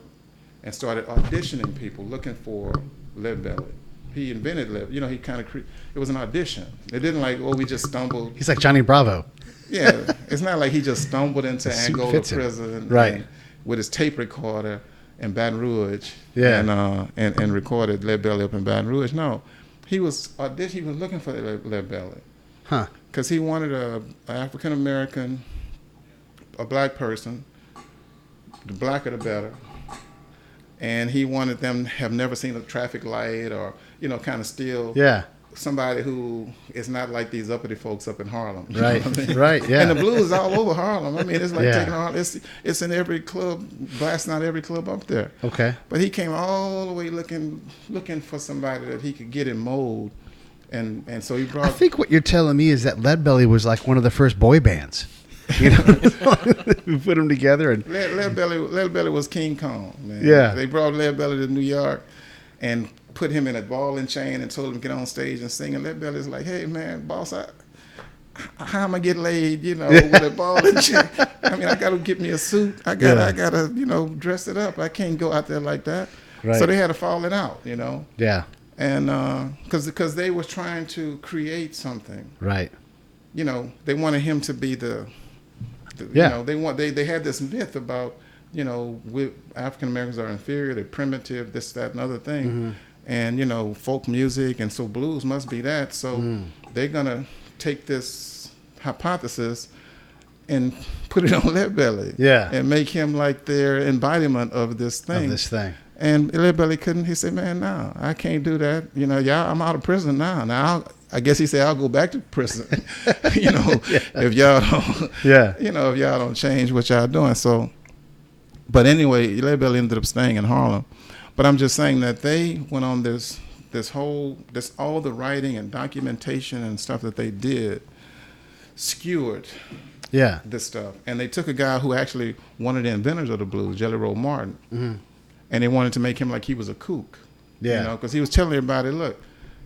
and started auditioning people looking for Leadbelly. He invented Leadbelly. It was an audition. It didn't we just stumbled. He's like Johnny Bravo. Yeah, it's not like he just stumbled into Angola prison with his tape recorder in Baton Rouge and recorded Leadbelly up in Baton Rouge. No, he was looking for Leadbelly. Huh. Because he wanted an African American a black person, the blacker the better. And he wanted them to have never seen a traffic light or, kind of still somebody who is not like these uppity folks up in Harlem. You Right, know what I mean? right, yeah. And the blues is all over Harlem. I mean, it's like Yeah. taking all, it's in every club, blasting out every club up there. Okay. But he came all the way looking for somebody that he could get in mold. And so he brought... I think what you're telling me is that Leadbelly was like one of the first boy bands. We put them together and Leadbelly was King Kong, man. Yeah. They brought Leadbelly to New York and put him in a ball and chain and told him to get on stage and sing. And Leadbelly's like, hey, man, boss, how am I get laid, with a ball and chain? I mean, I got to get me a suit. I got to, dress it up. I can't go out there like that. Right. So they had to fall it out, Yeah. And because they were trying to create something. Right. They wanted him to be the they had this myth about, African Americans are inferior, they're primitive, this, that, and other thing. Mm-hmm. And, folk music, and so blues must be that. So they're going to take this hypothesis and put it on Leadbelly. Yeah. And make him like their embodiment of this thing. And Leadbelly couldn't. He said, man, no, I can't do that. Y'all, I'm out of prison now. Now, I guess he said, I'll go back to prison, if y'all don't, if y'all don't change what y'all doing. So, but anyway, Leadbelly ended up staying in Harlem. But I'm just saying that they went on this all the writing and documentation and stuff that they did skewered this stuff. And they took a guy who actually one of the inventors of the blues, Jelly Roll Martin, and they wanted to make him like he was a kook. Because he was telling everybody, look,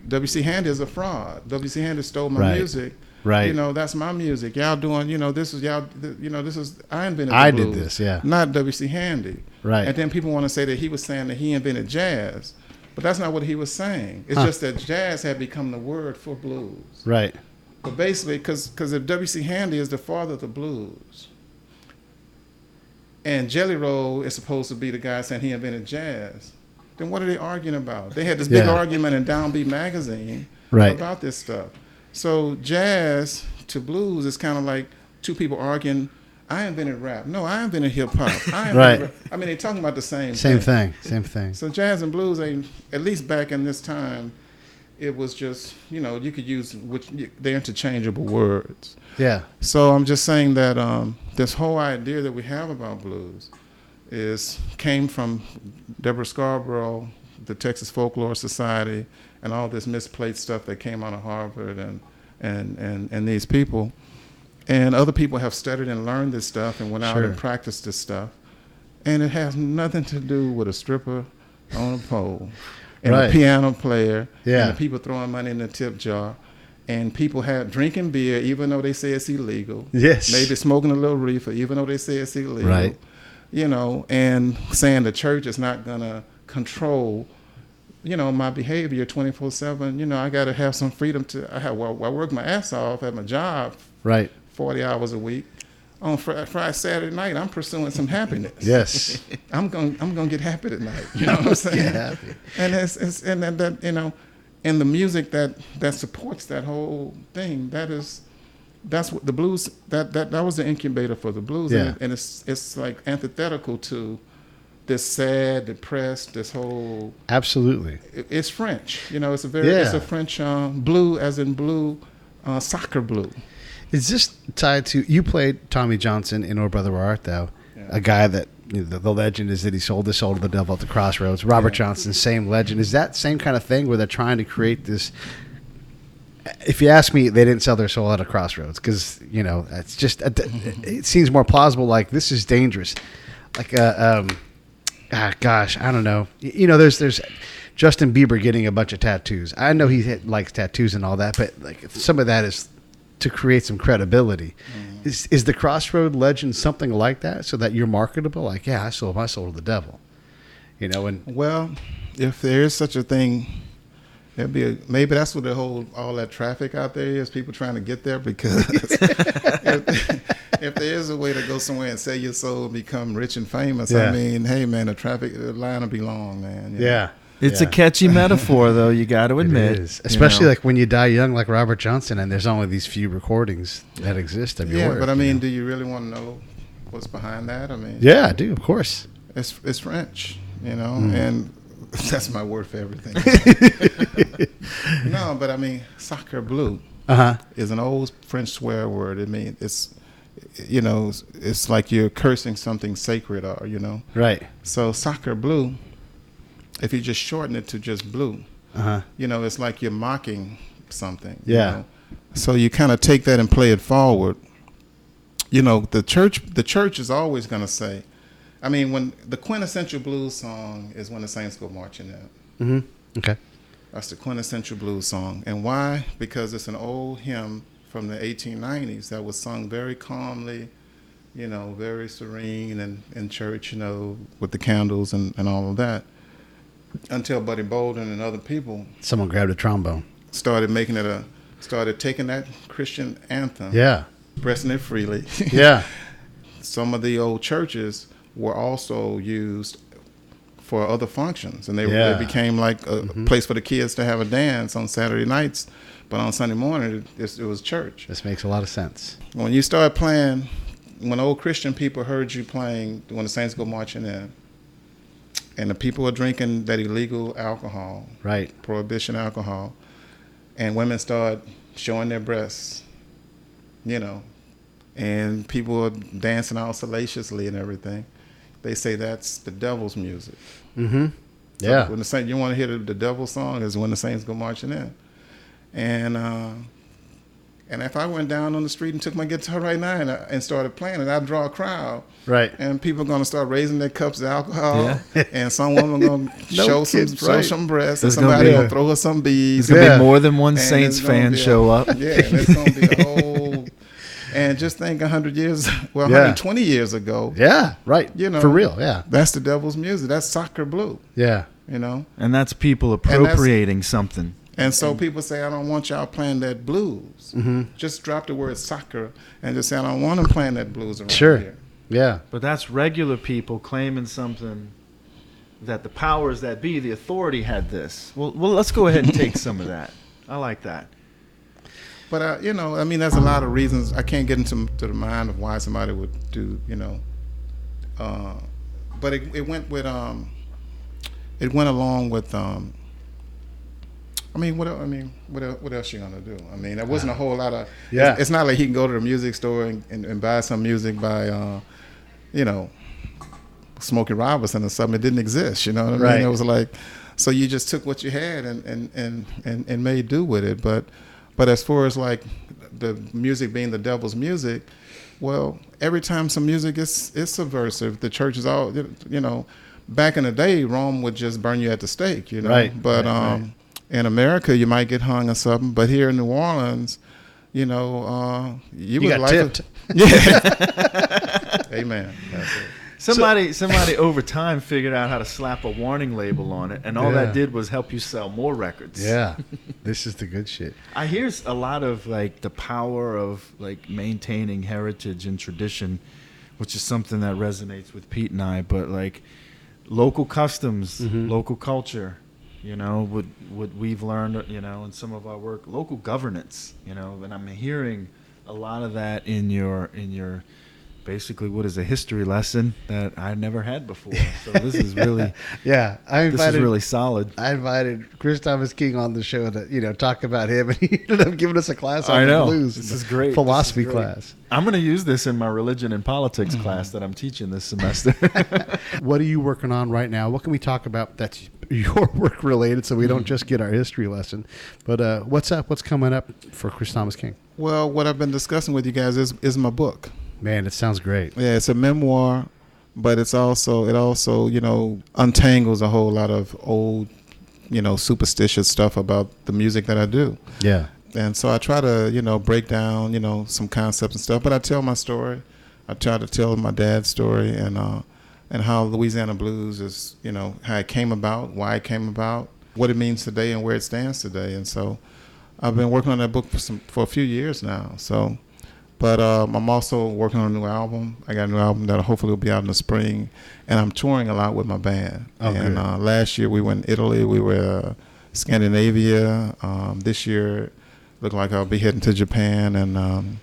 W.C. Handy is a fraud. W.C. Handy stole my music. Right. That's my music. Y'all doing, this is y'all, this is, I invented the I blues, did this, yeah. not W.C. Handy. Right. And then people want to say that he was saying that he invented jazz, but that's not what he was saying. It's just that jazz had become the word for blues. Right. But basically, because if W.C. Handy is the father of the blues, and Jelly Roll is supposed to be the guy saying he invented jazz, then what are they arguing about? They had this big argument in Downbeat magazine about this stuff. So jazz to blues is kind of like two people arguing, I invented rap. No, I invented hip hop. Rap. I mean, they're talking about the same thing. Same thing. So jazz and blues, at least back in this time, it was just, you could use, they're interchangeable words. Yeah. So I'm just saying that this whole idea that we have about blues came from Deborah Scarborough, the Texas Folklore Society, and all this misplaced stuff that came out of Harvard and these people. And other people have studied and learned this stuff and went out and practiced this stuff. And it has nothing to do with a stripper on a pole and a piano player and the people throwing money in the tip jar. And people drinking beer, even though they say it's illegal. Yes. Maybe smoking a little reefer, even though they say it's illegal. Right. And saying the church is not going to control, my behavior 24/7. I got to have some freedom I work my ass off at my job. Right. 40 hours a week. On Friday, Saturday night, I'm pursuing some happiness. Yes. I'm gonna get happy tonight. You know what I'm saying? Get happy. And and the music that supports that whole thing. That's what the blues. That was the incubator for the blues. Yeah. And it's like antithetical to this sad, depressed, this whole. Absolutely. It's French. It's it's a French blue, as in blue, soccer blue. Is this tied to, you played Tommy Johnson in Or Brother Where Art Thou, a guy that, the legend is that he sold his soul to the devil at the crossroads. Robert Johnson, same legend. Is that same kind of thing where they're trying to create this? If you ask me, they didn't sell their soul at a crossroads because, it's just, it seems more plausible, like this is dangerous. Like, gosh, I don't know. There's Justin Bieber getting a bunch of tattoos. I know he likes tattoos and all that, but like some of that is to create some credibility. Is the Crossroad legend something like that, so that you're marketable? Like, I sold my soul to the devil, and well, if there is such a thing, maybe that's what all that traffic out there is, people trying to get there, because if there is a way to go somewhere and sell your soul and become rich and famous, I mean, hey man, the line will be long, man. It's a catchy metaphor, though, you got to admit. It is. Especially like when you die young, like Robert Johnson, and there's only these few recordings that exist of your work. But I mean, do you really want to know what's behind that? I mean, Yeah, I do, of course. it's French, you know, and that's my word for everything. No, but I mean, sacre bleu is an old French swear word. I mean, it's, you know, it's like you're cursing something sacred, or, you know. Right. So sacre bleu, if you just shorten it to just blue, you know, it's like you're mocking something. Yeah. You know? So you kind of take that and play it forward. You know, the church is always going to say, I mean, when the quintessential blues song is When the Saints Go Marching In. Okay. That's the quintessential blues song. And why? Because it's an old hymn from the 1890s that was sung very calmly, you know, very serene and in church, you know, with the candles and all of that, until Buddy Bolden and other people Someone grabbed a trombone. started taking that Christian anthem, Yeah. pressing it freely. Yeah. Some of the old churches were also used for other functions, and they became like a place for the kids to have a dance on Saturday nights, but on Sunday morning it was church. This makes a lot of sense. When you start playing, when old Christian people heard you playing When the Saints Go Marching In, and the people were drinking that illegal alcohol, Right. prohibition alcohol, and women start showing their breasts, you know, and people are dancing all salaciously and everything, they say that's the devil's music. So Yeah. when you want to hear the devil's song is When the Saints Go Marching In. And if I went down on the street and took my guitar right now and started playing it, I'd draw a crowd. Right. And people are going to start raising their cups of alcohol. And some woman going to show some breasts. And somebody going to throw her some beads. There's going to be more than one Saints fan show up. Yeah, and it's going to be a whole... And just think 120 years ago. Yeah, right. You know, for real, yeah. That's the devil's music. That's sacre bleu, Yeah. you know. And that's people appropriating something. And so people say, I don't want y'all playing that blues. Just drop the word soccer and just say, I don't want them playing that blues around here. Yeah. But that's regular people claiming something that the powers that be, the authority, had this. Well, let's go ahead and take some of that. I like that. But, you know, I mean, there's a lot of reasons. I can't get into the mind of why somebody would do, you know. But it went with, it went along with, I mean, what else you gonna do? I mean, there wasn't a whole lot of. Yeah. It's not like he can go to the music store and buy some music by, you know, Smokey Robinson or something. It didn't exist. You know what I mean? Right. It was like, so you just took what you had and made do with it. But as far as like the music being the devil's music, well, every time some music is subversive, the church is all, you know. Back in the day, Rome would just burn you at the stake. You know. Right. But right. In America, you might get hung or something, but here in New Orleans, you know, you would got like tipped. Yeah. Amen. That's it. Somebody over time figured out how to slap a warning label on it, and all Yeah. that did was help you sell more records. Yeah. This is the good shit. I hear a lot of like the power of like maintaining heritage and tradition, which is something that resonates with Pete and I. But like local customs, local culture, you know, what we've learned, you know, in some of our work, local governance, you know, and I'm hearing a lot of that in your basically what is a history lesson that I never had before. So this is really Yeah. this is really solid. I invited Chris Thomas King on the show to, you know, talk about him, and he ended up giving us a class on I the know. blues. This is great. Philosophy This is great. class. I'm going to use this in my religion and politics class that I'm teaching this semester. What are you working on right now? What can we talk about that's your work related, so we don't just get our history lesson? But what's up? What's coming up for Chris Thomas King? Well, what I've been discussing with you guys is my book. Man, it sounds great. Yeah, it's a memoir, but it also you know untangles a whole lot of old, you know, superstitious stuff about the music that I do. Yeah. And so I try to, you know, break down, you know, some concepts and stuff. But I tell my story. I try to tell my dad's story and how Louisiana blues is, you know, how it came about, why it came about, what it means today, and where it stands today. And so I've been working on that book for a few years now. So, but I'm also working on a new album. I got a new album that hopefully will be out in the spring. And I'm touring a lot with my band. Oh, and good. Last year we went to Italy. We were Scandinavia. This year looked like I'll be heading to Japan and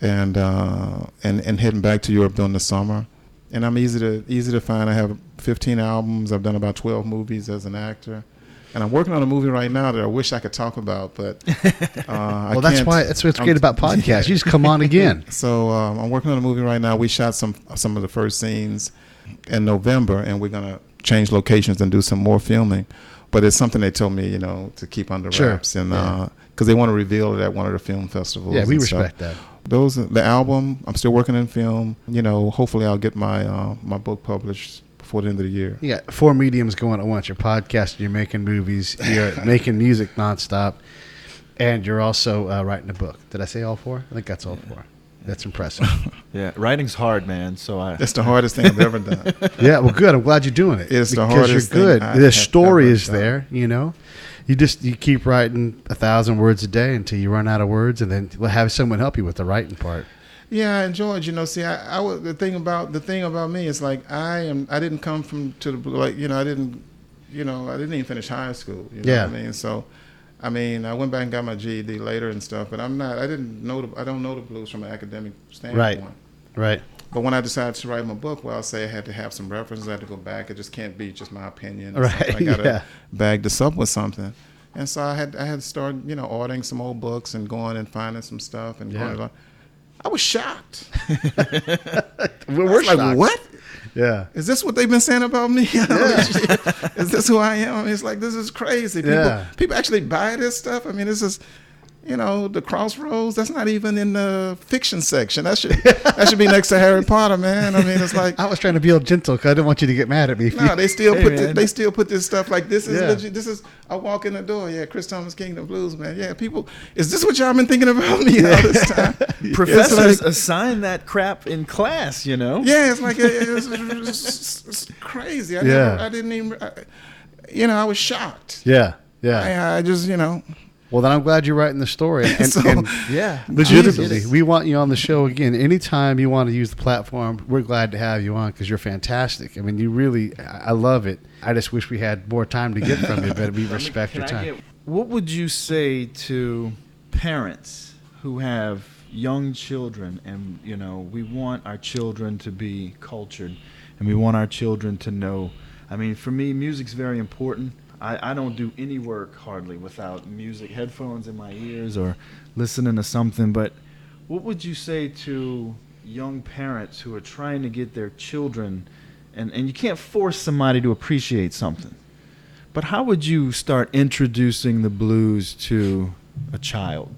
and heading back to Europe during the summer. And I'm easy to find. I have 15 albums. I've done about 12 movies as an actor. And I'm working on a movie right now that I wish I could talk about, but well, that's what's great about podcasts. You just come on again. So I'm working on a movie right now. We shot some of the first scenes in November, and we're gonna change locations and do some more filming. But it's something they told me, to keep under wraps, and because they want to reveal it at one of the film festivals. Yeah, we respect that. The album. I'm still working in film. Hopefully I'll get my my book published before the end of the year. You got 4 mediums going at once. You're podcasting, you're making movies, you're making music nonstop, and you're also writing a book. Did I say all 4? I think that's all 4. That's impressive. Yeah, writing's hard, man. It's the hardest thing I've ever done. Yeah, well, good. I'm glad you're doing it. It's the hardest thing. Because you're good. The story is done. there, You keep writing 1,000 words a day until you run out of words, and then have someone help you with the writing part. Yeah, and George, I was the thing about me is like I didn't come from I didn't even finish high school. You know what I mean? So, I went back and got my GED later and stuff, but I don't know the blues from an academic standpoint. Right. But when I decided to write my book, I'll say I had to have some references. I had to go back. It just can't be just my opinion. Right. I gotta bag this up with something. And so I had to start, ordering some old books and going and finding some stuff and going along. I was shocked. We're shocked. Like, what? Yeah. Is this what they've been saying about me? Is this who I am? It's like, this is crazy. People actually buy this stuff. This is, the Crossroads. That's not even in the fiction section. That should be next to Harry Potter, man. It's like I was trying to be all gentle because I didn't want you to get mad at me. No, they still put this stuff like this is legit. This is I walk in the door. Yeah, Chris Thomas Kingdom Blues, man. Yeah, people. Is this what y'all been thinking about me all this time? Professors assign that crap in class, Yeah, it's like it's crazy. I didn't even. I was shocked. Yeah. I just Well, then I'm glad you're writing the story. And legitimately, we want you on the show again. Anytime you want to use the platform, we're glad to have you on because you're fantastic. You really, I love it. I just wish we had more time to get from you, but we respect your time. What would you say to parents who have young children and, we want our children to be cultured and we want our children to know? For me, music's very important. I don't do any work hardly without music, headphones in my ears or listening to something. But what would you say to young parents who are trying to get their children, and you can't force somebody to appreciate something, but how would you start introducing the blues to a child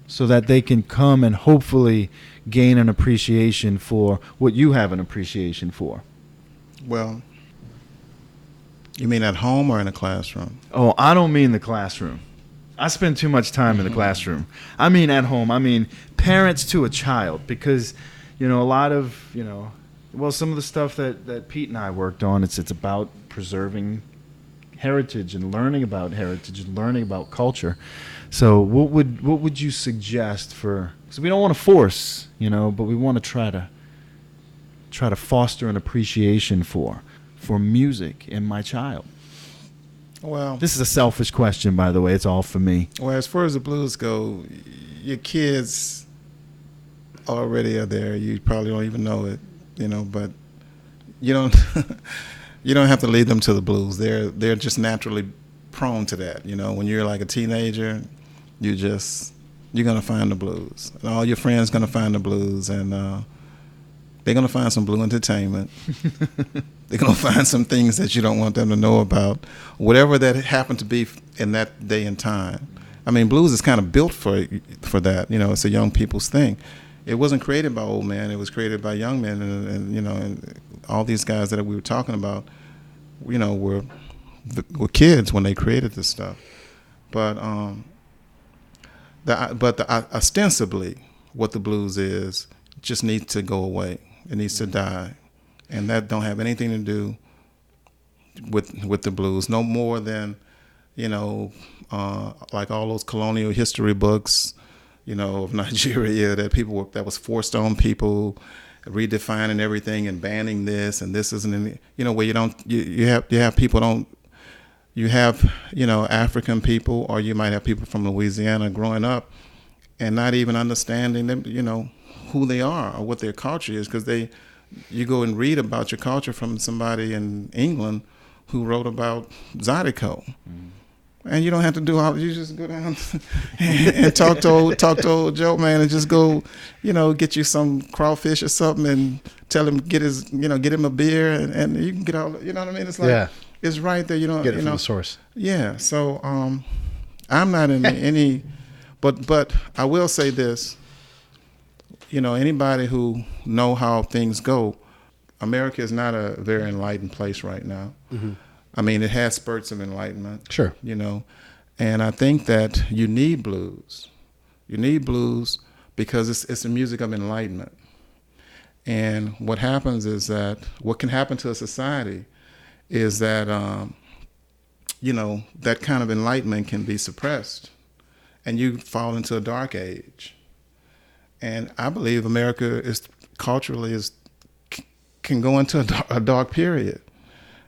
so that they can come and hopefully gain an appreciation for what you have an appreciation for? Well, you mean at home or in a classroom? Oh, I don't mean the classroom. I spend too much time in the classroom. I mean at home. Parents to a child, because, a lot of, some of the stuff that Pete and I worked on, it's about preserving heritage and learning about heritage and learning about culture. So what would you suggest because we don't want to force, but we want to try to foster an appreciation for music in my child? Well, this is a selfish question, by the way. It's all for me. Well, as far as the blues go, your kids already are there. You probably don't even know it, but you don't you don't have to lead them to the blues. They're just naturally prone to that. When you're like a teenager, you're gonna find the blues, and all your friends gonna find the blues, and they're gonna find some blue entertainment. They're going to find some things that you don't want them to know about, whatever that happened to be in that day and time. Blues is kind of built for that. It's a young people's thing. It wasn't created by old men. It was created by young men, and all these guys that we were talking about, were kids when they created this stuff. But ostensibly, what the blues is just needs to go away. It needs to die. And that don't have anything to do with the blues, no more than, like all those colonial history books, of Nigeria that was forced on people, redefining everything and banning this, and this isn't any, where you have people African people, or you might have people from Louisiana growing up, and not even understanding them, who they are or what their culture is, because you go and read about your culture from somebody in England who wrote about Zydeco. And you don't have to do all. You just go down and talk to old Joe, man, and just go, get you some crawfish or something, and tell him get him a beer, and you can get all. You know what I mean? It's like it's right there. Get it from the source. Yeah. So I'm not in any, but I will say this. Anybody who know how things go, America is not a very enlightened place right now. Mm-hmm. I mean, it has spurts of enlightenment. Sure. And I think that you need blues. You need blues because it's a music of enlightenment. And what happens is that what can happen to a society is that, that kind of enlightenment can be suppressed and you fall into a dark age. And I believe America can go into a dark period.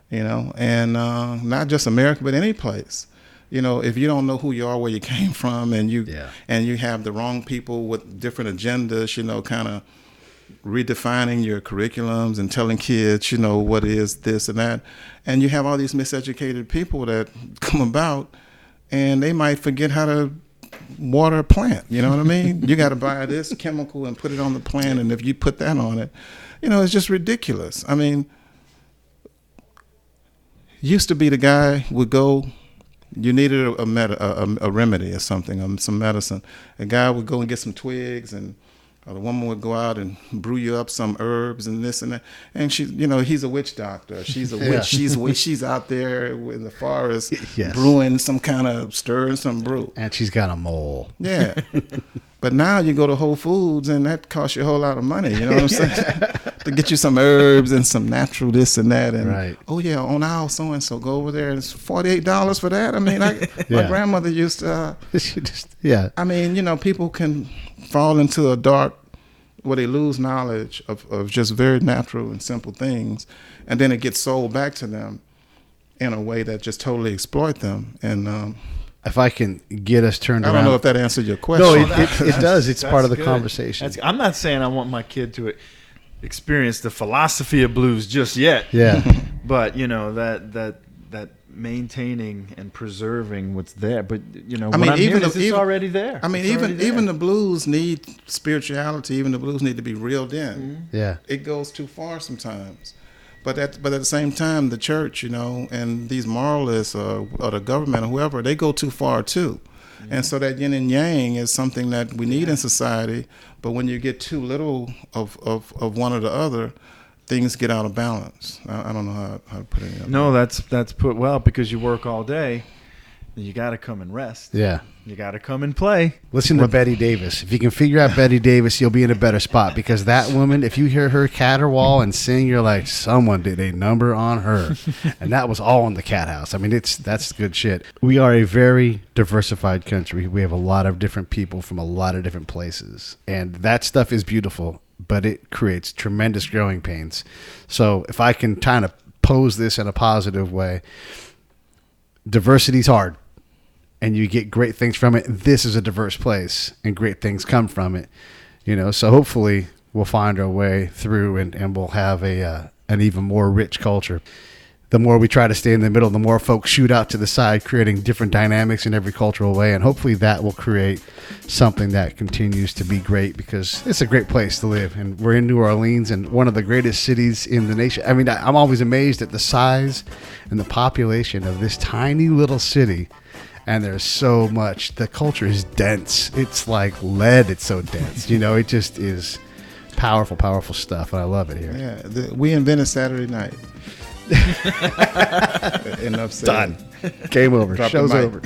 And not just America, but any place. If you don't know who you are, where you came from, and you have the wrong people with different agendas, kind of redefining your curriculums and telling kids, what is this and that, and you have all these miseducated people that come about, and they might forget how to water a plant. You know what I mean? You got to buy this chemical and put it on the plant, and if you put that on it, it's just ridiculous. I mean. Used to be the guy would go, you needed a remedy or something, some medicine. A guy would go and get some twigs, and the woman would go out and brew you up some herbs and this and that. And she, he's a witch doctor. She's a witch. She's out there in the forest brewing some kind of stirring some brew. And she's got a mole. Yeah. But now you go to Whole Foods and that costs you a whole lot of money. You know what I'm saying? To get you some herbs and some natural this and that. And oh yeah, on aisle so and so, go over there. And it's $48 for that. I mean, my grandmother used to. I mean, people can fall into a dark where they lose knowledge of just very natural and simple things, and then it gets sold back to them in a way that just totally exploit them. And if I can get us turned around. I don't know if that answered your question. No, it does. It's part of the conversation. I'm not saying I want my kid to experience the philosophy of blues just yet. Yeah. But, that maintaining and preserving what's there. But, it's already there. I mean, even the blues need spirituality. Even the blues need to be reeled in. Mm-hmm. Yeah. It goes too far sometimes. But at the same time, the church, and these moralists or the government or whoever, they go too far too. Mm-hmm. And so that yin and yang is something that we need in society. But when you get too little of one or the other, things get out of balance. I don't know how to put it. No, that's put well, because you work all day. You got to come and rest. Yeah. You got to come and play. Listen to Betty Davis. If you can figure out Betty Davis, you'll be in a better spot, because that woman, if you hear her caterwaul and sing, you're like, someone did a number on her. And that was all in the Cat House. I mean, that's good shit. We are a very diversified country. We have a lot of different people from a lot of different places. And that stuff is beautiful, but it creates tremendous growing pains. So if I can kind of pose this in a positive way, diversity's hard. And you get great things from it. This is a diverse place, and great things come from it. So hopefully we'll find our way through, and we'll have an even more rich culture. The more we try to stay in the middle, the more folks shoot out to the side, creating different dynamics in every cultural way. And hopefully that will create something that continues to be great, because it's a great place to live. And we're in New Orleans, and one of the greatest cities in the nation. I mean, I'm always amazed at the size and the population of this tiny little city. And there's so much. The culture is dense. It's like lead. It's so dense. It just is powerful, powerful stuff. And I love it here. Yeah. We invented Saturday night. Enough said. Done. Game over. Show's over.